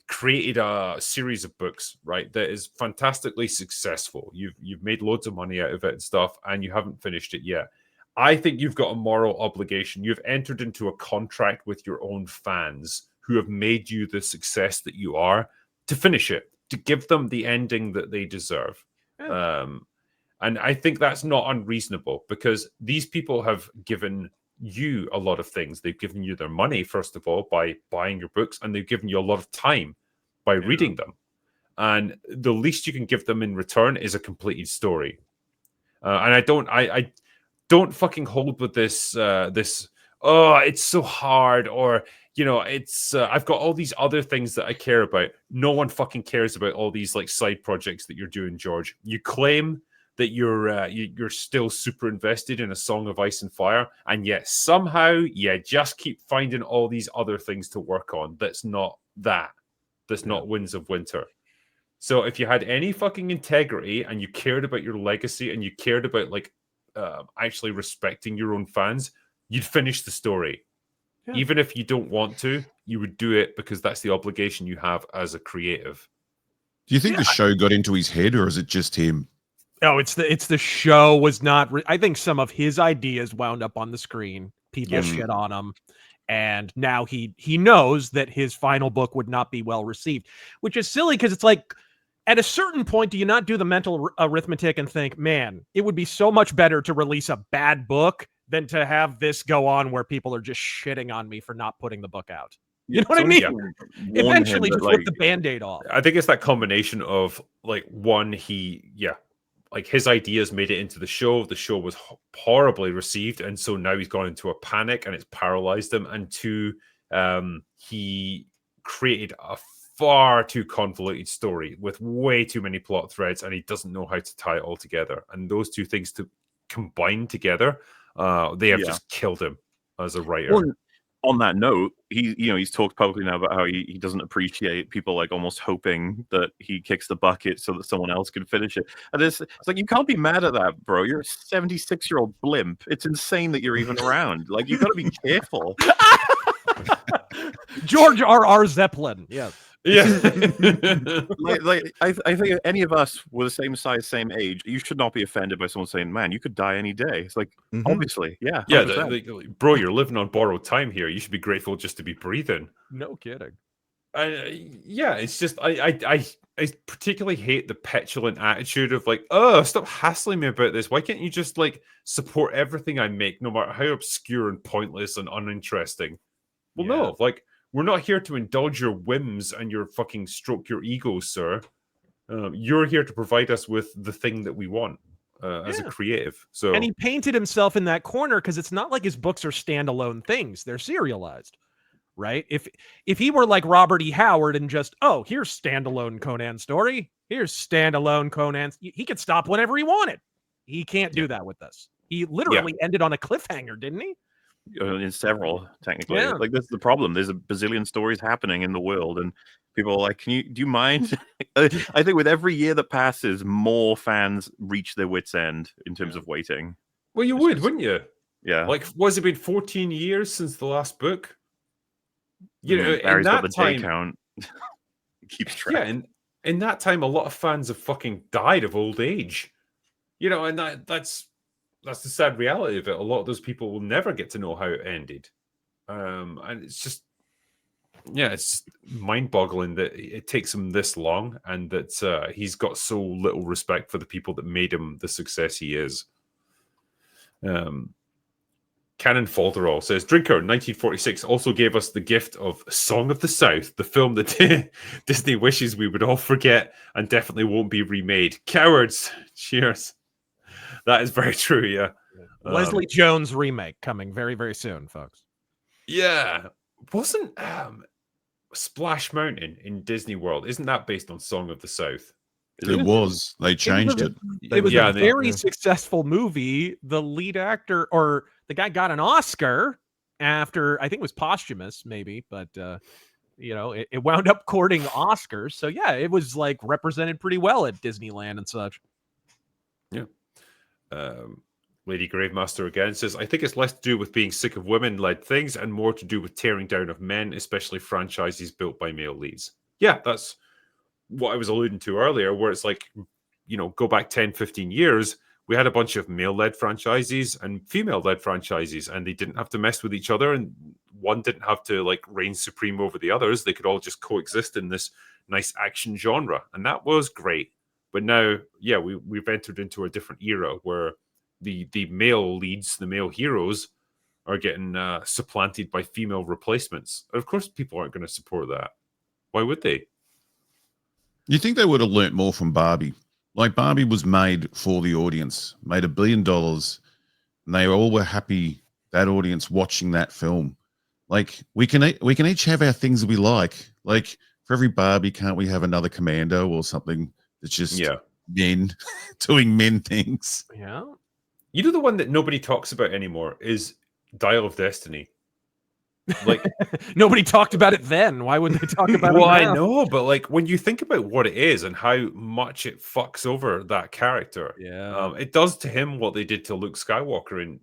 created a series of books, right, that is fantastically successful, you've made loads of money out of it and stuff, and you haven't finished it yet, I think you've got a moral obligation. You've entered into a contract with your own fans who have made you the success that you are to finish it, to give them the ending that they deserve. And I think that's not unreasonable because these people have given you a lot of things. They've given you their money, first of all, by buying your books, and they've given you a lot of time by reading them. And the least you can give them in return is a completed story. And I don't fucking hold with this, oh, it's so hard, or, you know, it's, I've got all these other things that I care about. No one fucking cares about all these like side projects that you're doing, George. You claim that you're still super invested in A Song of Ice and Fire, and yet somehow you just keep finding all these other things to work on. That's not Winds of Winter. So if you had any fucking integrity and you cared about your legacy and you cared about like actually respecting your own fans, you'd finish the story. Yeah. Even if you don't want to, you would do it because that's the obligation you have as a creative. Do you think the show got into his head, or is it just him? No, it's the show was not. I think some of his ideas wound up on the screen. People shit on him, and now he knows that his final book would not be well received, which is silly because it's like, at a certain point, do you not do the mental arithmetic and think, man, it would be so much better to release a bad book than to have this go on where people are just shitting on me for not putting the book out? You know what I mean? Yeah. Eventually, just rip the Band-Aid off. I think it's that combination of like, one, like his ideas made it into the show. The show was horribly received, and so now he's gone into a panic and it's paralyzed him. And two, he created a far too convoluted story with way too many plot threads, and he doesn't know how to tie it all together. And those two things to combine together, they have just killed him as a writer. Well, on that note, he's talked publicly now about how he doesn't appreciate people like almost hoping that he kicks the bucket so that someone else can finish it. And it's like, you can't be mad at that, bro. You're a 76-year-old blimp. It's insane that you're even around. Like, you got to be careful. George R.R. Zeppelin. Yes. Yeah. I think if any of us were the same size, same age, you should not be offended by someone saying, man, you could die any day. It's like, obviously, yeah. Bro, you're living on borrowed time here. You should be grateful just to be breathing. No kidding. It's just, I particularly hate the petulant attitude of like, oh, stop hassling me about this. Why can't you just like support everything I make, no matter how obscure and pointless and uninteresting? Well, no, like, we're not here to indulge your whims and your fucking stroke your ego, sir. You're here to provide us with the thing that we want as a creative. So, and he painted himself in that corner because it's not like his books are standalone things; they're serialized, right? If he were like Robert E. Howard and just, oh, here's standalone Conan story, here's standalone Conan, he could stop whenever he wanted. He can't do that with this. He literally ended on a cliffhanger, didn't he? In several, technically. Like, this is the problem. There's a bazillion stories happening in the world, and people are like, do you mind? I think with every year that passes, more fans reach their wits' end in terms of waiting. Well, you wouldn't you? Yeah. Like, was it been 14 years since the last book? You know, Barry's in that got the time, day count. Keeps track. Yeah, and in that time, a lot of fans have fucking died of old age. You know, and that's the sad reality of it. A lot of those people will never get to know how it ended. And it's just, it's mind-boggling that it takes him this long, and that he's got so little respect for the people that made him the success he is. Cannon Falderall says, Drinker 1946 also gave us the gift of Song of the South, the film that Disney wishes we would all forget and definitely won't be remade. Cowards. Cheers. That is very true, yeah. Leslie Jones remake coming very, very soon, folks. Yeah. Wasn't Splash Mountain in Disney World, isn't that based on Song of the South? It was. They changed it. It was a very successful movie. The lead actor, or the guy, got an Oscar after, I think it was posthumous, maybe, but it wound up courting Oscars. So yeah, it was like represented pretty well at Disneyland and such. Yeah. Lady Gravemaster again says, I think it's less to do with being sick of women-led things and more to do with tearing down of men, especially franchises built by male leads. Yeah, that's what I was alluding to earlier, where it's like, go back 10, 15 years, we had a bunch of male-led franchises and female-led franchises, and they didn't have to mess with each other, and one didn't have to like reign supreme over the others. They could all just coexist in this nice action genre, and that was great. But now, yeah, we've entered into a different era where the male leads, the male heroes, are getting supplanted by female replacements. Of course, people aren't going to support that. Why would they? You think they would have learnt more from Barbie? Like, Barbie was made for the audience, made $1 billion, and they all were happy, that audience, watching that film. Like, we can each have our things that we like. Like, for every Barbie, can't we have another Commando or something that's just men doing men things? Yeah. You know, the one that nobody talks about anymore is Dial of Destiny. Like, nobody talked about it then. Why would they talk about it now? I know, but like when you think about what it is and how much it fucks over that character, it does to him what they did to Luke Skywalker in,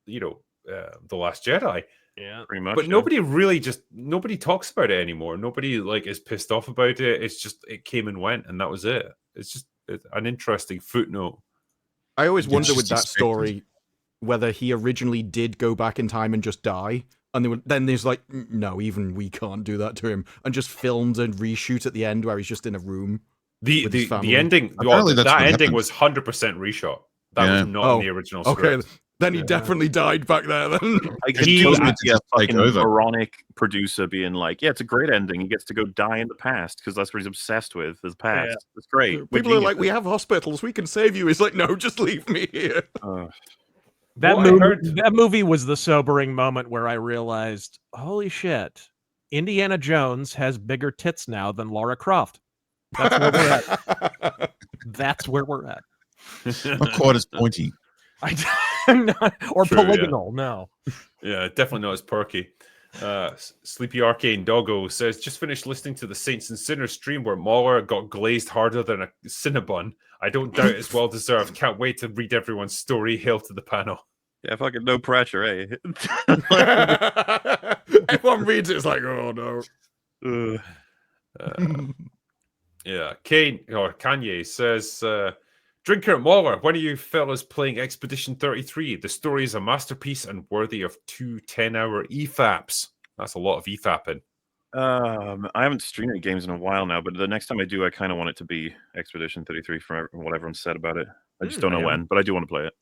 The Last Jedi. Yeah, pretty much. But nobody talks about it anymore. Nobody like is pissed off about it. It's just it came and went, and that was it. It's an interesting footnote. I always wonder with that story whether he originally did go back in time and just die. And then there's like, no, even we can't do that to him, and just filmed and reshoot at the end where he's just in a room. The ending, that ending was 100% reshot. That was not in the original script. Okay, then he definitely died back there. Then like he was a fucking moronic producer being like, "Yeah, it's a great ending. He gets to go die in the past because that's what he's obsessed with. His past. Yeah. It's great." People are like, "We have hospitals. We can save you." He's like, "No, just leave me here." That movie was the sobering moment where I realized, holy shit, Indiana Jones has bigger tits now than Lara Croft. That's where we're at. That's where we're at. Not quite as pointy. Or true, polygonal, no. Yeah, definitely not as perky. Sleepy Arcane Doggo says, just finished listening to the Saints and Sinners stream where MauLer got glazed harder than a Cinnabon. I don't doubt it's well deserved. Can't wait to read everyone's story. Hail to the panel. Yeah, fucking no pressure, eh? Everyone reads it, it's like, oh no. Yeah, Kanye says, Drinker and MauLer, when are you fellas playing Expedition 33? The story is a masterpiece and worthy of 2 10-hour EFAPs. That's a lot of EFAPing. I haven't streamed any games in a while now, but the next time I do, I kind of want it to be Expedition 33 from what everyone said about it. I just don't know when, but I do want to play it.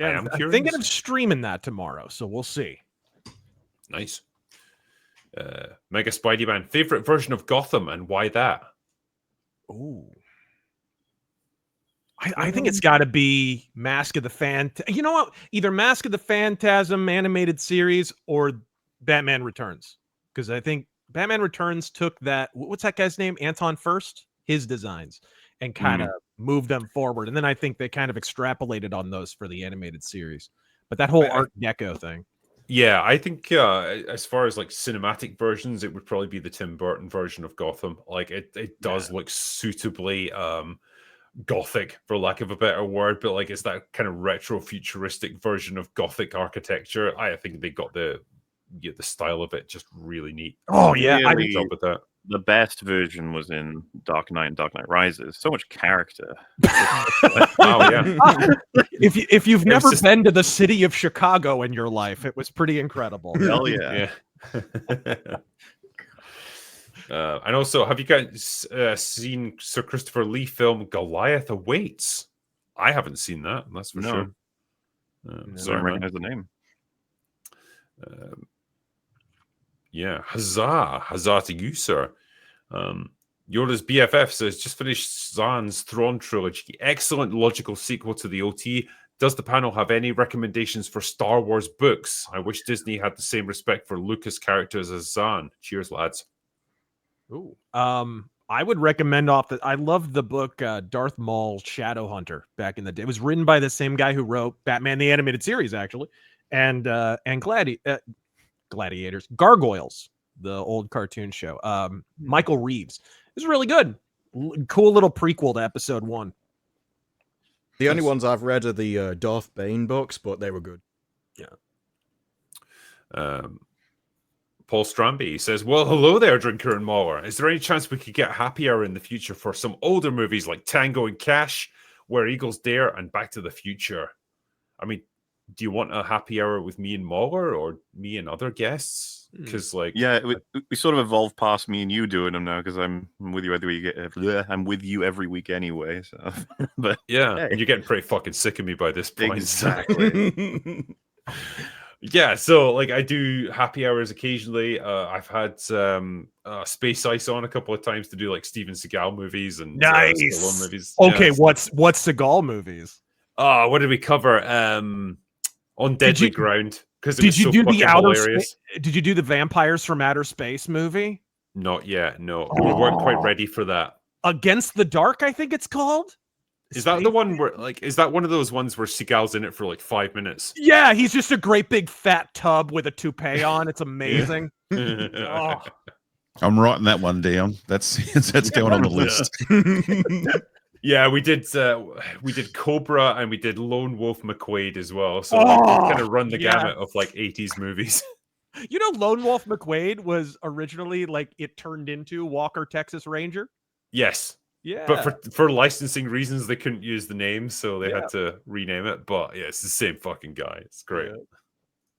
Yeah, I'm thinking of streaming that tomorrow, so we'll see. Nice. Mega Spidey Man, favorite version of Gotham and why that? Ooh. I think it's got to be Mask of the Phantasm. You know what? Either Mask of the Phantasm animated series or Batman Returns. Because I think Batman Returns took that, what's that guy's name? Anton First? His designs. And kind of moved them forward. And then I think they kind of extrapolated on those for the animated series. But that whole Art Deco thing. Yeah, I think as far as like cinematic versions, it would probably be the Tim Burton version of Gotham. Like it does look suitably Gothic, for lack of a better word, but like it's that kind of retro futuristic version of Gothic architecture. I think they got the style of it just really neat. Oh yeah, really, I did job with that. The best version was in Dark Knight and Dark Knight Rises. So much character. Oh yeah. If you've never been to the city of Chicago in your life, it was pretty incredible. Hell yeah. And also, have you guys seen Sir Christopher Lee film Goliath Awaits? I haven't seen that. That's for sure. Sorry, I recognize the name. Yeah, huzzah to you, sir. Yoda's BFF says, just finished Zan's Thrawn trilogy. Excellent logical sequel to the OT. Does the panel have any recommendations for Star Wars books? I wish Disney had the same respect for Lucas characters as Zan. Cheers, lads. Ooh. I would recommend I loved the book Darth Maul Shadowhunter back in the day. It was written by the same guy who wrote Batman the Animated Series, actually, and Gladiators, Gargoyles, the old cartoon show. Michael Reeves. It was really good. Cool little prequel to Episode 1. The only ones I've read are the Darth Bane books, but they were good. Yeah. Paul Stramby says, well, hello there, Drinker and MauLer. Is there any chance we could get Happy Hour in the future for some older movies like Tango and Cash? Where Eagles Dare, and Back to the Future. I mean, do you want a happy hour with me and MauLer, or me and other guests? Because we sort of evolved past me and you doing them now, because I'm with you I'm with you every week anyway. So, but yeah, hey. and you're getting pretty fucking sick of me by this point. Exactly. Yeah, so like I do happy hours occasionally. I've had Space Ice on a couple of times to do like Steven Seagal movies and Stallone movies. Okay, Yeah, what's Seagal movies? What did we cover? On Deadly Ground, because did you do the hilarious. Did you do the Vampires from Outer Space movie? Not yet. No, we weren't quite ready for that. Against the Dark, I think it's called. Is that the one where, like, is that one of those ones where Seagal's in it for like 5 minutes? Yeah, he's just a great big fat tub with a toupee on. It's amazing. Oh. I'm writing that one down. That's going on the list. Yeah, we did Cobra and we did Lone Wolf McQuade as well. So we kind of run the gamut of like 80s movies. You know, Lone Wolf McQuade was originally like it turned into Walker, Texas Ranger. Yes. Yeah. But for licensing reasons, they couldn't use the name, so they had to rename it. But yeah, it's the same fucking guy. It's great.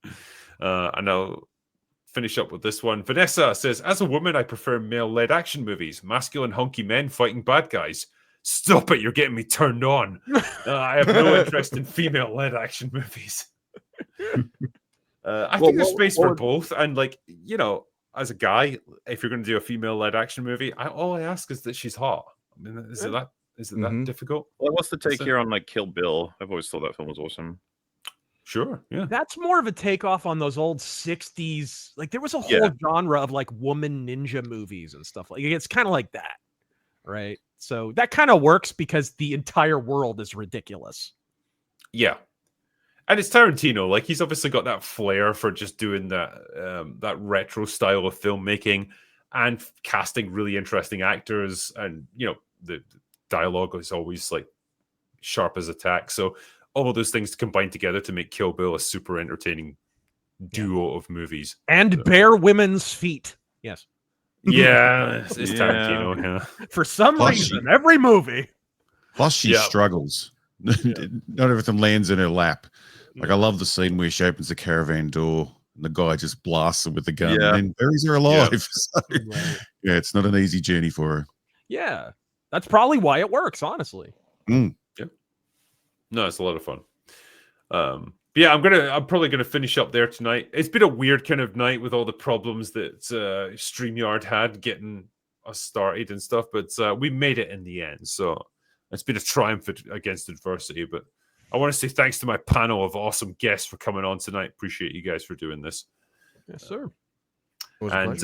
Yeah. And I'll finish up with this one. Vanessa says, as a woman, I prefer male-led action movies, masculine hunky men fighting bad guys. Stop it, you're getting me turned on. I have no interest in female-led action movies. I think there's space for both. And like, you know, as a guy, if you're going to do a female-led action movie, all I ask is that she's hot. I mean, is it that difficult? Well, what's the take here on like Kill Bill? I've always thought that film was awesome. Sure, yeah. That's more of a takeoff on those old 60s. Like there was a whole genre of like woman ninja movies and stuff. Like it's kind of like that, right? So that kind of works because the entire world is ridiculous. Yeah. And it's Tarantino. Like he's obviously got that flair for just doing that retro style of filmmaking and casting really interesting actors. And, you know, the dialogue is always like sharp as a tack. So all of those things combine together to make Kill Bill a super entertaining duo of movies. And bare women's feet. Yes. Yeah, it's Tarantino. Yeah. For some reason, every movie. Plus, she struggles. Not everything lands in her lap. Like, I love the scene where she opens the caravan door and the guy just blasts her with the gun and then buries her alive. Yeah. So, it's not an easy journey for her. Yeah, that's probably why it works, honestly. Yeah. No, it's a lot of fun. But yeah, I'm probably gonna finish up there tonight. It's been a weird kind of night with all the problems that StreamYard had getting us started and stuff, but we made it in the end. So it's been a triumph against adversity. But I want to say thanks to my panel of awesome guests for coming on tonight. Appreciate you guys for doing this. Yes, sir. And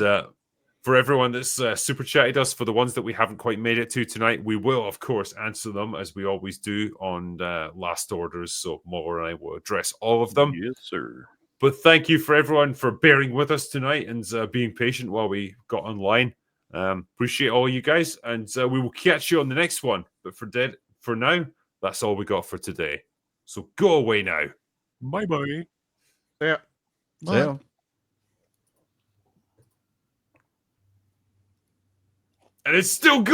for everyone that's super chatted us, for the ones that we haven't quite made it to tonight, we will, of course, answer them as we always do on last orders. So MauLer and I will address all of them. Yes, sir. But thank you for everyone for bearing with us tonight and being patient while we got online. Appreciate all you guys, and we will catch you on the next one. But for now, that's all we got for today. So go away now. Bye-bye. Yeah. Bye. Yeah. And it's still good.